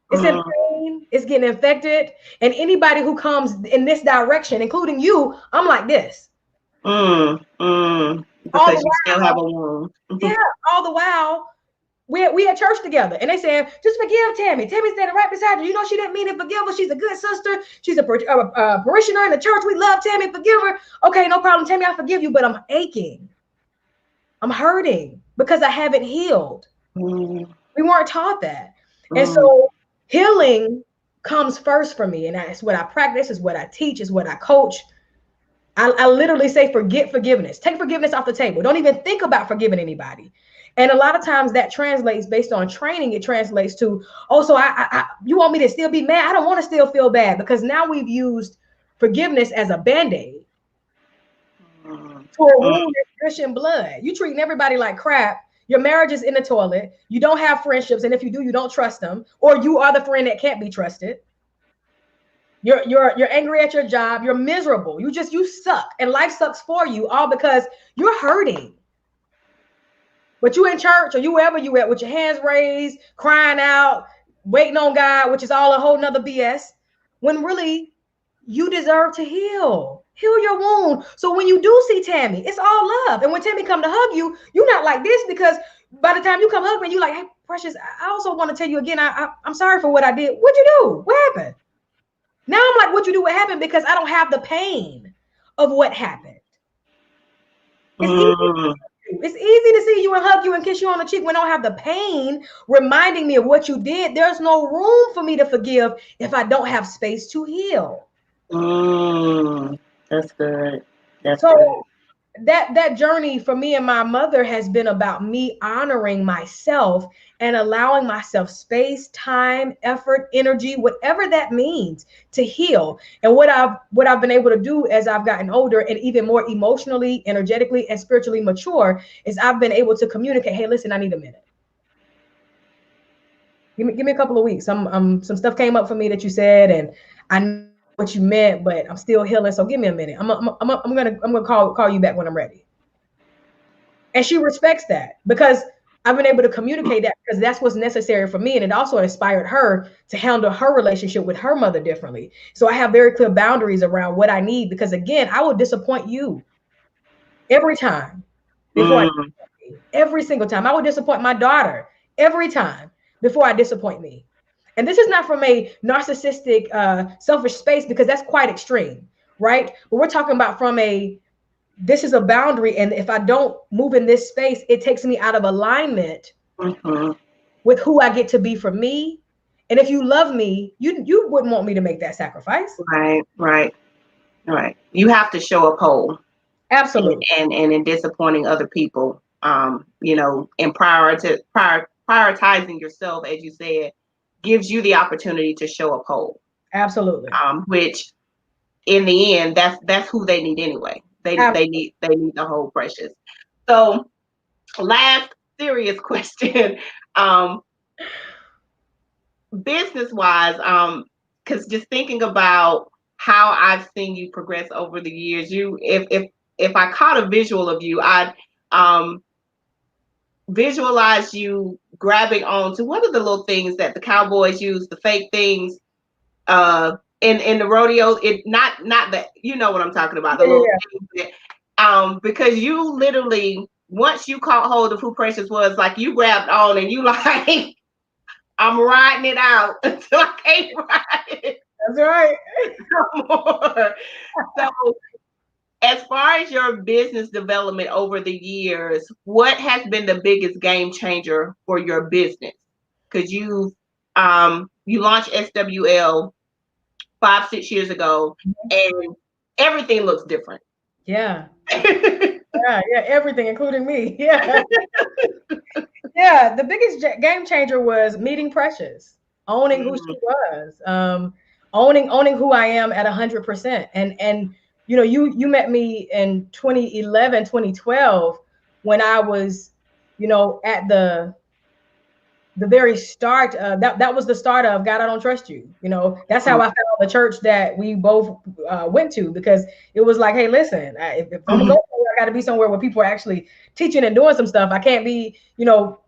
It's in mm, pain, it's getting infected. And anybody who comes in this direction, including you, I'm like this. All the because you still have while, a wound. yeah, all the while, we at church together. And they saying, just forgive Tammy. Tammy's standing right beside you. She didn't mean to forgive her. She's a good sister. She's a parishioner in the church. We love Tammy. Forgive her. Okay, no problem. Tammy, I forgive you, but I'm aching. I'm hurting because I haven't healed. Mm, We weren't taught that. And mm, so healing comes first for me. And that's what I practice, is what I teach, is what I coach. I literally say, forget forgiveness. Take forgiveness off the table. Don't even think about forgiving anybody. And a lot of times that translates, based on training, it translates to, oh, so you want me to still be mad? I don't want to still feel bad, because now we've used forgiveness as a band-aid mm, to a mm, wound that's gushing blood. You treating everybody like crap. Your marriage is in the toilet. You don't have friendships, and if you do, you don't trust them, or you are the friend that can't be trusted. You're angry at your job. You're miserable. You suck, and life sucks for you, all because you're hurting. But you in church, or you wherever you at, with your hands raised, crying out, waiting on God, which is all a whole nother BS. When really you deserve to heal your wound. So when you do see Tammy, it's all love. And when Tammy come to hug you, you're not like this, because by the time you come hug me, you like, hey, precious, I also want to tell you again, I'm sorry for what I did. What'd you do? What happened? Now I'm like, what you do? What happened? Because I don't have the pain of what happened. It's easy. mm, It's easy to see you and hug you and kiss you on the cheek when I don't have the pain reminding me of what you did. There's no room for me to forgive if I don't have space to heal. mm. That's good. That's So good. that journey for me and my mother has been about me honoring myself and allowing myself space, time, effort, energy, whatever that means, to heal. And what I've been able to do as I've gotten older and even more emotionally, energetically, and spiritually mature, is I've been able to communicate, hey, listen, I need a minute. Give me a couple of weeks. Some stuff came up for me that you said, and I know what you meant, but I'm still healing. So give me a minute. I'm gonna call you back when I'm ready. And she respects that, because I've been able to communicate that, because that's what's necessary for me. And it also inspired her to handle her relationship with her mother differently. So I have very clear boundaries around what I need, because again, I will disappoint you every time before Mm, every single time. I will disappoint my daughter every time before I disappoint me. And this is not from a narcissistic, selfish space, because that's quite extreme, right? But we're talking about from a, this is a boundary, and if I don't move in this space, it takes me out of alignment mhm. with who I get to be for me. And if you love me, you wouldn't want me to make that sacrifice. Right, right, right. You have to show up whole, Absolutely. and in disappointing other people, and prioritizing yourself, as you said, gives you the opportunity to show up whole. Absolutely. Which in the end, that's who they need anyway. They Ab- they need they need the whole precious. So, last serious question, um, business wise, because just thinking about how I've seen you progress over the years, if I caught a visual of you, I'd um visualize you grabbing onto, what are the little things that the cowboys use, the fake things, in the rodeos, it not that, you know what I'm talking about, the Yeah, little yeah, things because you literally, once you caught hold of who Precious was, like you grabbed on and you like, I'm riding it out until I can't ride it that's right. no more. So as far as your business development over the years, what has been the biggest game changer for your business? Because you launched SWL 5, 6 years ago, and everything looks different. Yeah, yeah, yeah. Everything, including me. Yeah, yeah. The biggest game changer was meeting Precious, owning who she Mhm, was, owning who I am at 100%. And you met me in 2011, 2012, when I was, at the very start. That was the start of God, I don't trust you. That's how I found the church that we both went to, because it was like, hey, listen, if I'm gonna mhm, go somewhere, I got to be somewhere where people are actually teaching and doing some stuff. I can't be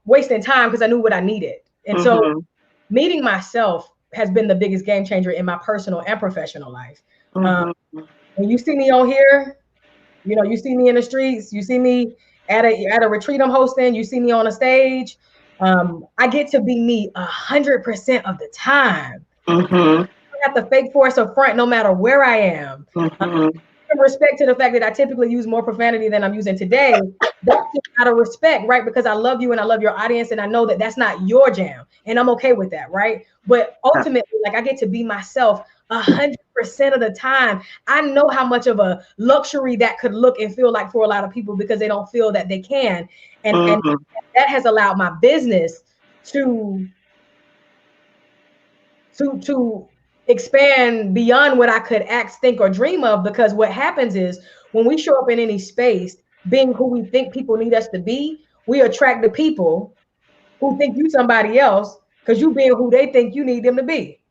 wasting time, because I knew what I needed. And so mhm, meeting myself has been the biggest game changer in my personal and professional life. um, mhm, when you see me on here, you see me in the streets, you see me at a retreat I'm hosting, you see me on a stage. I get to be me 100% of the time. mhm, I have to fake force or front no matter where I am. mhm. In respect to the fact that I typically use more profanity than I'm using today, that's just out of respect, right? Because I love you and I love your audience, and I know that that's not your jam, and I'm okay with that, right? But ultimately, like, I get to be myself 100% of the time. I know how much of a luxury that could look and feel like for a lot of people, because they don't feel that they can, and Mhm. that has allowed my business to to expand beyond what I could act, think, or dream of. Because what happens is, when we show up in any space, being who we think people need us to be, we attract the people who think you somebody else, because you being who they think you need them to be.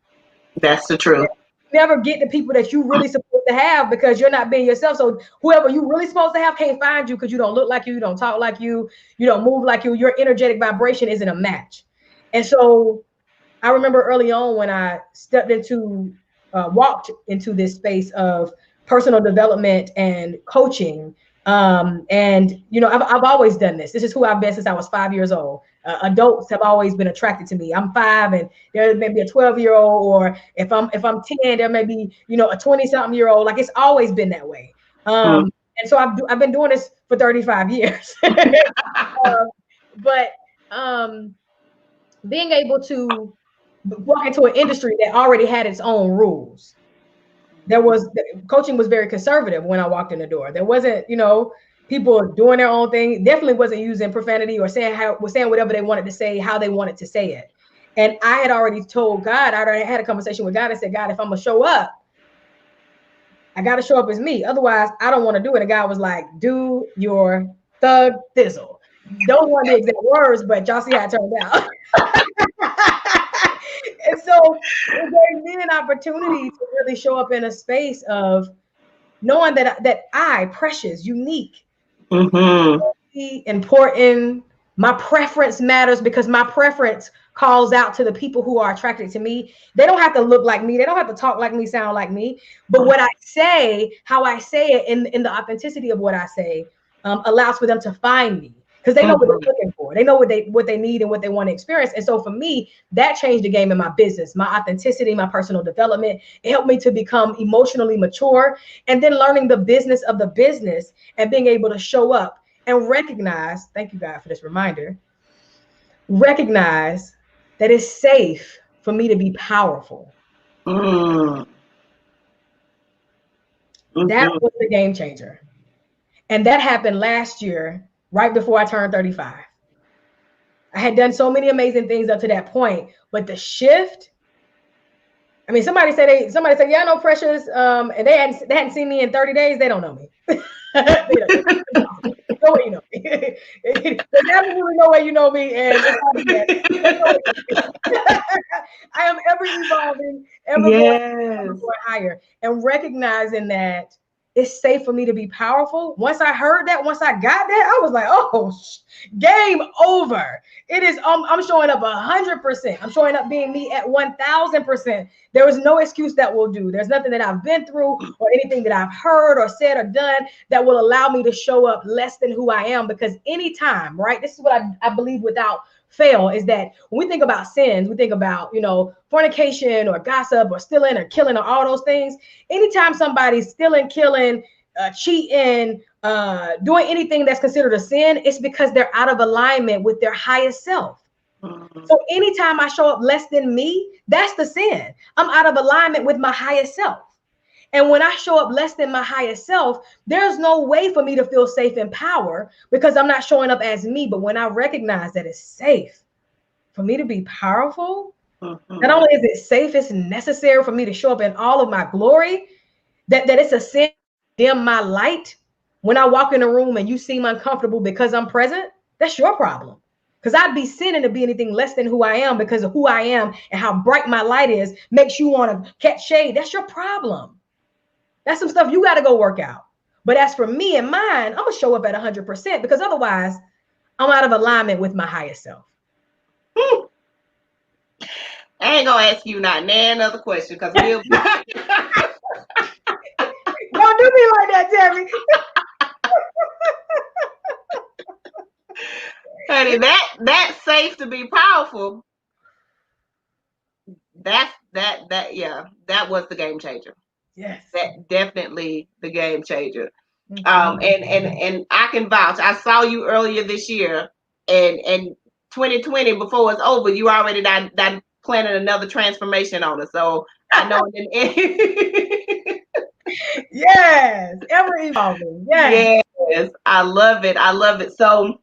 That's the truth. You never get the people that you really supposed to have, because you're not being yourself. So whoever you really supposed to have can't find you, because you don't look like you don't talk like you don't move like you. Your energetic vibration isn't a match. And so I remember early on when I walked into this space of personal development and coaching. And I've always done this. This is who I've been since I was 5 years old. Adults have always been attracted to me. I'm 5, and there may be a 12-year-old, or if I'm 10, there may be a 20-something-year-old. Like, it's always been that way. Mhm. And so I've been doing this for 35 years. But um, being able to walk into an industry that already had its own rules. Coaching was very conservative when I walked in the door. There wasn't, people doing their own thing. Definitely wasn't using profanity or saying whatever they wanted to say, how they wanted to say it. And I had already told God, I already had a conversation with God and said, God, if I'm gonna show up, I gotta show up as me. Otherwise, I don't want to do it. And God was like, do your thug thizzle. Don't want the exact words, but y'all see how it turned out. And so it gave me an opportunity to really show up in a space of knowing that I, precious, unique, Mhm. important, my preference matters, because my preference calls out to the people who are attracted to me. They don't have to look like me. They don't have to talk like me, sound like me. But what I say, how I say it, in the authenticity of what I say, allows for them to find me, because they know what Mhm. they're looking for. They know what they need and what they want to experience. And so for me, that changed the game in my business, my authenticity, my personal development. It helped me to become emotionally mature, and then learning the business of the business, and being able to show up and recognize, thank you God for this reminder, recognize that it's safe for me to be powerful. Mhm. That Mhm. was the game changer. And that happened last year, right before I turned 35. I had done so many amazing things up to that point, but the shift, I mean, somebody said, yeah, I know Precious, and they hadn't seen me in 30 days. They don't know me. They don't. No way you know me. There's absolutely no way you know me, and it's not yet. There's no way you know me. I am ever evolving, ever going Yes. higher, and recognizing that it's safe for me to be powerful. Once I heard that, once I got that, I was like, oh, game over. It is, I'm showing up 100%. I'm showing up being me at 1000%. There is no excuse that will do. There's nothing that I've been through or anything that I've heard or said or done that will allow me to show up less than who I am. Because anytime, right? This is what I believe without fail, is that when we think about sins, we think about, fornication or gossip or stealing or killing or all those things. Anytime somebody's stealing, killing, cheating, doing anything that's considered a sin, it's because they're out of alignment with their highest self. So anytime I show up less than me, that's the sin. I'm out of alignment with my highest self. And when I show up less than my highest self, there's no way for me to feel safe and power because I'm not showing up as me. But when I recognize that it's safe for me to be powerful, not only is it safe, it's necessary for me to show up in all of my glory, that it's a sin to dim my light. When I walk in a room and you seem uncomfortable because I'm present, that's your problem. Because I'd be sinning to be anything less than who I am, because of who I am and how bright my light is makes you want to catch shade. That's your problem. That's some stuff you got to go work out. But as for me and mine, I'm going to show up at 100% because otherwise I'm out of alignment with my highest self. I ain't gonna ask you not another question because we'll Don't do me like that, Tammy. honey, that's safe to be powerful. That was the game changer. Yes. That definitely the game changer. And I can vouch. I saw you earlier this year, and 2020 before it's over, you already done planning another transformation on us. So I know. Yes, ever evolving. Yes, I love it. I love it. So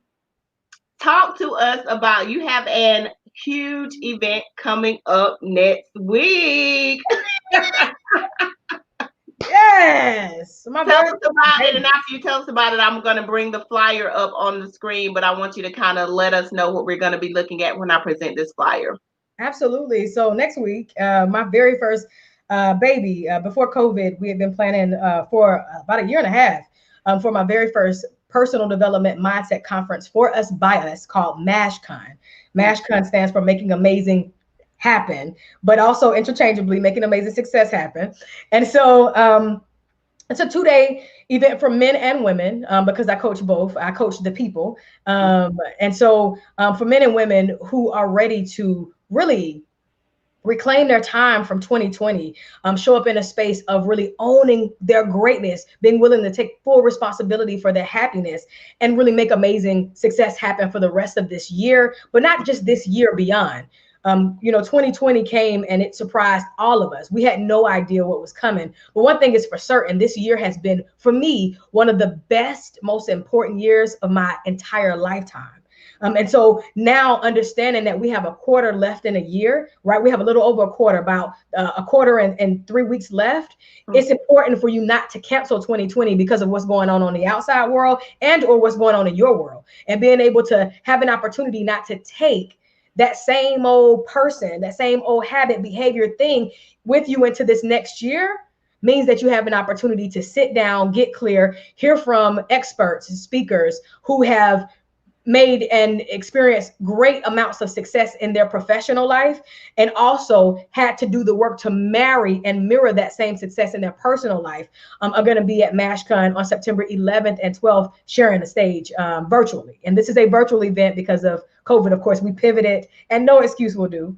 talk to us about, you have an huge event coming up next week. Yes. Tell us about it, and after you tell us about it, I'm going to bring the flyer up on the screen, but I want you to kind of let us know what we're going to be looking at when I present this flyer. Absolutely. So next week, my very first baby, before COVID, we had been planning for about a year and a half for my very first personal development mindset conference for us by us called MASHCon. MASHCon stands for Making Amazing Happen, but also interchangeably Making Amazing Success Happen. And so it's a 2-day event for men and women because I coach both. I coach the people. And so for men and women who are ready to really reclaim their time from 2020, show up in a space of really owning their greatness, being willing to take full responsibility for their happiness and really make amazing success happen for the rest of this year, but not just this year, beyond. 2020 came and it surprised all of us. We had no idea what was coming. But one thing is for certain, this year has been, for me, one of the best, most important years of my entire lifetime. And so now understanding that we have a quarter left in a year, right? We have a little over a quarter, about a quarter and 3 weeks left. It's important for you not to cancel 2020 because of what's going on the outside world and or what's going on in your world, and being able to have an opportunity not to take that same old person, that same old habit, behavior, thing with you into this next year means that you have an opportunity to sit down, get clear, hear from experts and speakers who have made and experienced great amounts of success in their professional life, and also had to do the work to marry and mirror that same success in their personal life, are going to be at MASHCon on September 11th and 12th, sharing the stage virtually. And this is a virtual event because of COVID. Of course, we pivoted, and no excuse will do.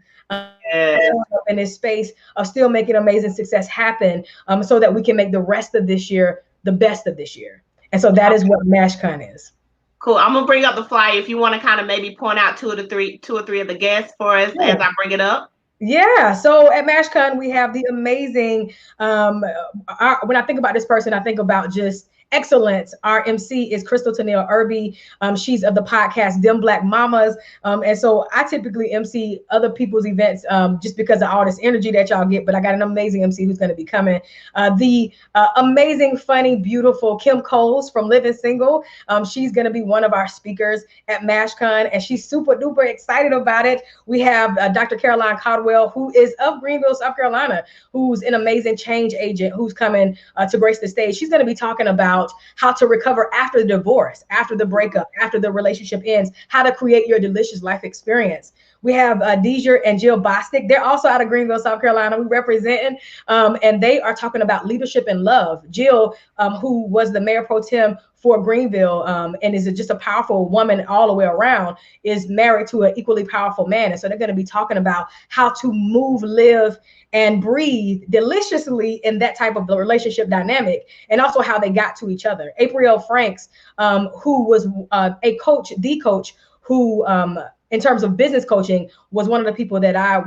In this space of still making amazing success happen, so that we can make the rest of this year the best of this year. And so that is what MASHCon is. Cool. I'm gonna bring up the flyer if you want to kind of maybe point out two or three of the guests for us as I bring it up. Yeah. So at MASHCon, we have the amazing, when I think about this person, I think about just excellence. Our MC is Crystal Tennille Irby. She's of the podcast Them Black Mamas. And so I typically MC other people's events just because of all this energy that y'all get. But I got an amazing MC who's going to be coming. The amazing, funny, beautiful Kim Coles from Living Single. She's going to be one of our speakers at MashCon, and she's super duper excited about it. We have Dr. Caroline Caldwell, who is of Greenville, South Carolina, who's an amazing change agent who's coming to grace the stage. She's going to be talking about how to recover after the divorce, after the breakup, after the relationship ends, how to create your delicious life experience. We have Deja and Jill Bostic. They're also out of Greenville, South Carolina. We representing, and they are talking about leadership and love. Jill, who was the mayor pro tem for Greenville, and is just a powerful woman all the way around, is married to an equally powerful man. And so they're going to be talking about how to move, live, and breathe deliciously in that type of relationship dynamic, and also how they got to each other. April Franks, who was a coach, the coach, who in terms of business coaching, was one of the people that I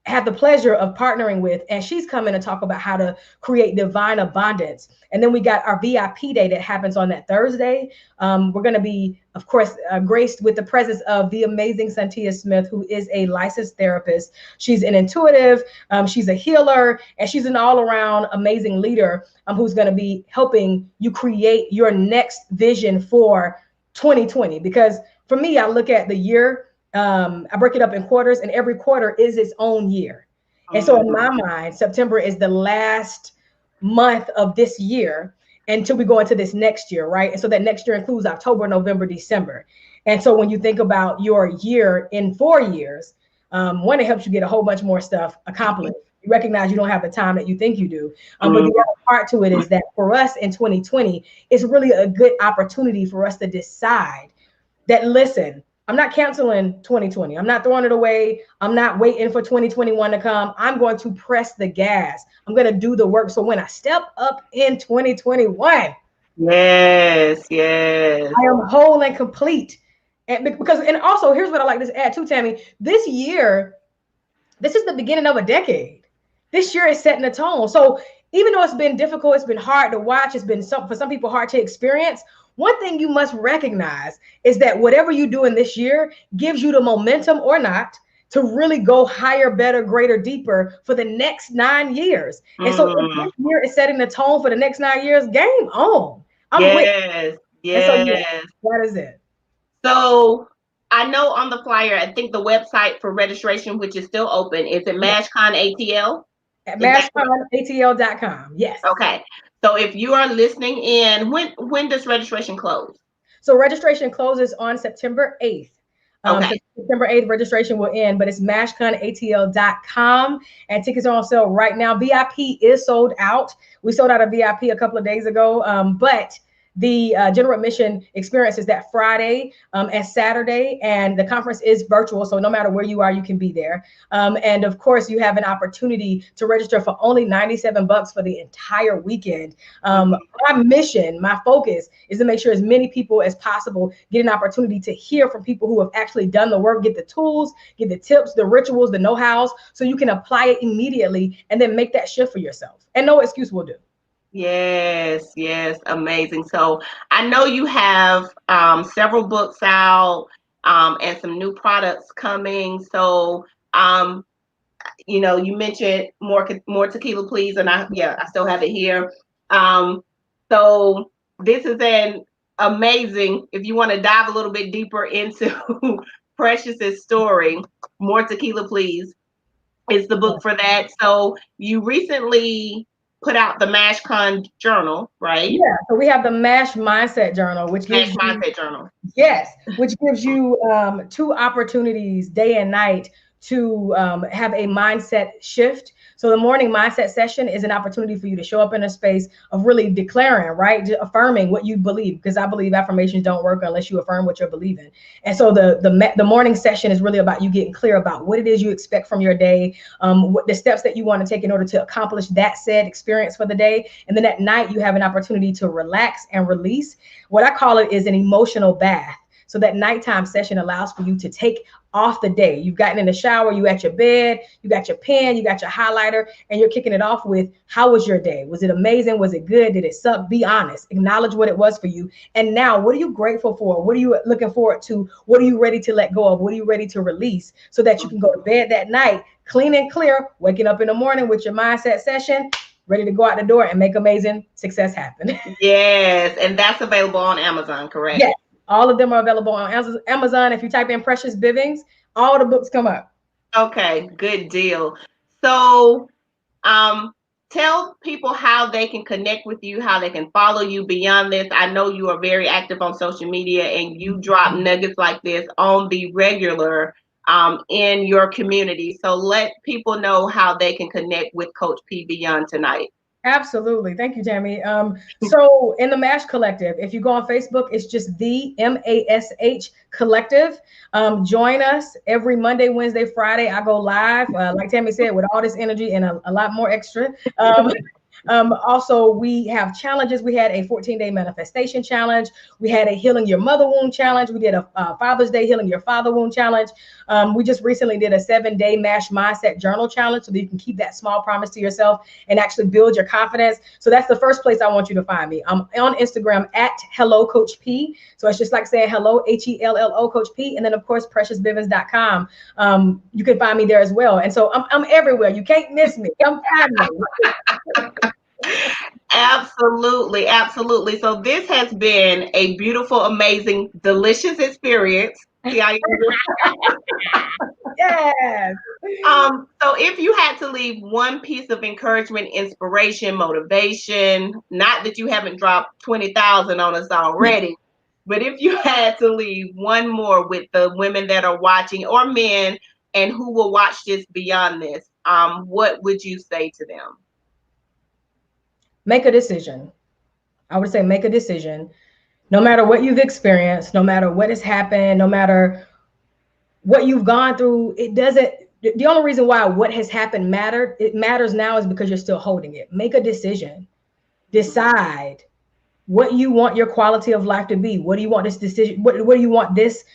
had the pleasure of partnering with, and she's coming to talk about how to create divine abundance. And then we got our VIP day that happens on that Thursday. We're going to be, of course, graced with the presence of the amazing Santia Smith, who is a licensed therapist. She's an intuitive, she's a healer, and she's an all-around amazing leader who's going to be helping you create your next vision for 2020. Because for me, I look at the year, I break it up in quarters, and every quarter is its own year. And so in my mind, September is the last month of this year until we go into this next year, right? And so that next year includes October, November, December. And so when you think about your year in 4 years, one, it helps you get a whole bunch more stuff accomplished. You recognize you don't have the time that you think you do. But the other part to it is that for us in 2020, it's really a good opportunity for us to decide that, listen, I'm not canceling 2020. I'm not throwing it away. I'm not waiting for 2021 to come. I'm going to press the gas. I'm going to do the work. So when I step up in 2021, yes, I am whole and complete. And also here's what I like to add too, Tammy. This year, this is the beginning of a decade. This year is setting the tone. So even though it's been difficult, it's been hard to watch, it's been for some people hard to experience, one thing you must recognize is that whatever you do in this year gives you the momentum or not to really go higher, better, greater, deeper for the next 9 years. And so if this year is setting the tone for the next 9 years, game on. I'm with you. Yes. So, yeah, that is it. So I know on the flyer, I think the website for registration, which is still open, is it MashCon ATL? At mashconatl.com. Yes. Okay. So if you are listening in, when does registration close? So registration closes on September 8th. Okay. So September 8th, registration will end, but it's mashconatl.com, and tickets are on sale right now. VIP is sold out. We sold out of VIP a couple of days ago, but the general admission experience is that Friday and Saturday, and the conference is virtual. So no matter where you are, you can be there. And of course, you have an opportunity to register for only $97 for the entire weekend. My mission, my focus is to make sure as many people as possible get an opportunity to hear from people who have actually done the work, get the tools, get the tips, the rituals, the know-hows, so you can apply it immediately and then make that shift for yourself. And no excuse will do. Yes, amazing. So I know you have several books out and some new products coming. So you mentioned more tequila, please, and I still have it here. So this is an amazing. If you want to dive a little bit deeper into Precious's story, More Tequila, Please, is the book for that. So you recently put out the MashCon journal, right? Yeah. So we have the Mash Mindset Journal, which gives Mindset Journal. Yes, which gives you 2 opportunities day and night to have a mindset shift. So the morning mindset session is an opportunity for you to show up in a space of really declaring, right? Just affirming what you believe, because I believe affirmations don't work unless you affirm what you're believing. And so the morning session is really about you getting clear about what it is you expect from your day, what the steps that you want to take in order to accomplish that said experience for the day. And then at night, you have an opportunity to relax and release. What I call it is an emotional bath. So that nighttime session allows for you to take off the day. You've gotten in the shower, you at your bed, you got your pen, you got your highlighter, and you're kicking it off with, how was your day? Was it amazing? Was it good? Did it suck? Be honest. Acknowledge what it was for you. And now, what are you grateful for? What are you looking forward to? What are you ready to let go of? What are you ready to release so that you can go to bed that night clean and clear, waking up in the morning with your mindset session, ready to go out the door and make amazing success happen. Yes, and that's available on Amazon, correct? Yes, all of them are available on Amazon. If you type in Precious Bivings, all the books come up. Okay, good deal. So, um, tell people how they can connect with you, how they can follow you beyond this. I know you are very active on social media and you drop nuggets like this on the regular in your community. So let people know how they can connect with Coach P beyond tonight. Absolutely. Thank you, Tammy. So in the MASH Collective, if you go on Facebook, it's just the MASH Collective. Join us every Monday, Wednesday, Friday. I go live, like Tammy said, with all this energy and a lot more extra. Also, we have challenges. We had a 14-day manifestation challenge. We had a healing your mother wound challenge. We did a Father's Day healing your father wound challenge. We just recently did a 7-day MASH mindset journal challenge so that you can keep that small promise to yourself and actually build your confidence. So that's the first place I want you to find me. I'm on Instagram at Hello Coach P. So it's just like saying hello, HELLO Coach P. And then of course, preciousbivens.com. You can find me there as well. And so I'm everywhere. You can't miss me. Come find me. Absolutely, absolutely. So this has been a beautiful, amazing, delicious experience. See how you Yes. So if you had to leave one piece of encouragement, inspiration, motivation, not that you haven't dropped 20,000 on us already, but if you had to leave one more with the women that are watching or men and who will watch this beyond this, what would you say to them? Make a decision. I would say make a decision. No matter what you've experienced, no matter what has happened, no matter what you've gone through, it doesn't. The only reason why what has happened matters now is because you're still holding it. Make a decision. Decide what you want your quality of life to be. What do you want this decision? What do you want this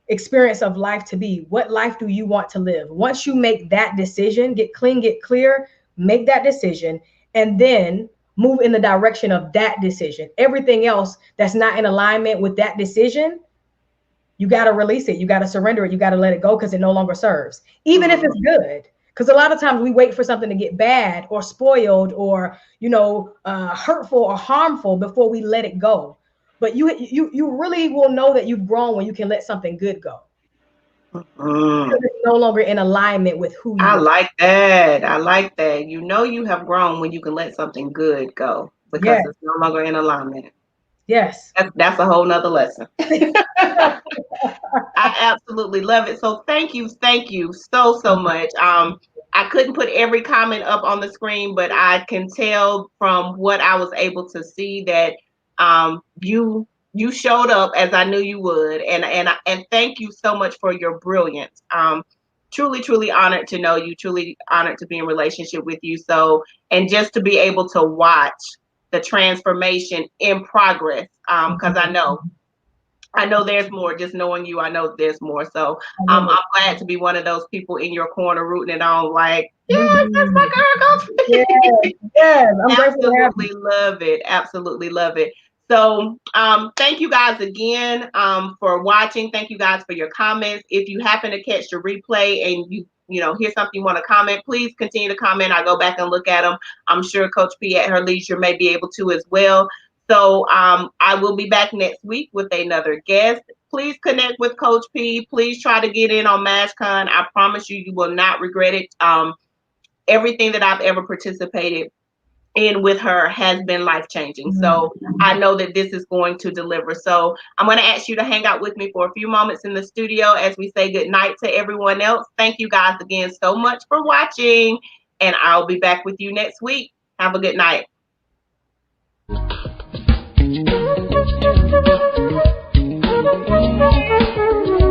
experience of life to be? What life do you want to live? Once you make that decision, get clean, get clear, make that decision, and then move in the direction of that decision. Everything else that's not in alignment with that decision, you got to release it. You got to surrender it. You got to let it go because it no longer serves, even if it's good. Because a lot of times we wait for something to get bad or spoiled or, hurtful or harmful before we let it go. But you really will know that you've grown when you can let something good go. Because it's no longer in alignment with who you I are. like that. I like that. You know you have grown when you can let something good go because Yes. it's no longer in alignment. Yes. That's a whole nother lesson. I absolutely love it. So thank you so much. I couldn't put every comment up on the screen, but I can tell from what I was able to see that you showed up as I knew you would, and thank you so much for your brilliance. Truly honored to know you. Truly honored to be in relationship with you. So, and just to be able to watch the transformation in progress, because I know there's more. Just knowing you, I know there's more. So I'm glad to be one of those people in your corner rooting it on. Like, yes, that's my girl. Go. Yes. Yes. I'm grateful to have Absolutely love it. Absolutely love it. So thank you guys again for watching. Thank you guys for your comments. If you happen to catch the replay and you know hear something you want to comment, please continue to comment. I go back and look at them. I'm sure Coach P at her leisure may be able to as well. So I will be back next week with another guest. Please connect with Coach P. Please try to get in on MashCon. I promise you, you will not regret it. Everything that I've ever participated in with her has been life changing. So I know that this is going to deliver. So I'm going to ask you to hang out with me for a few moments in the studio as we say good night to everyone else. Thank you guys again so much for watching, and I'll be back with you next week. Have a good night. Thank you.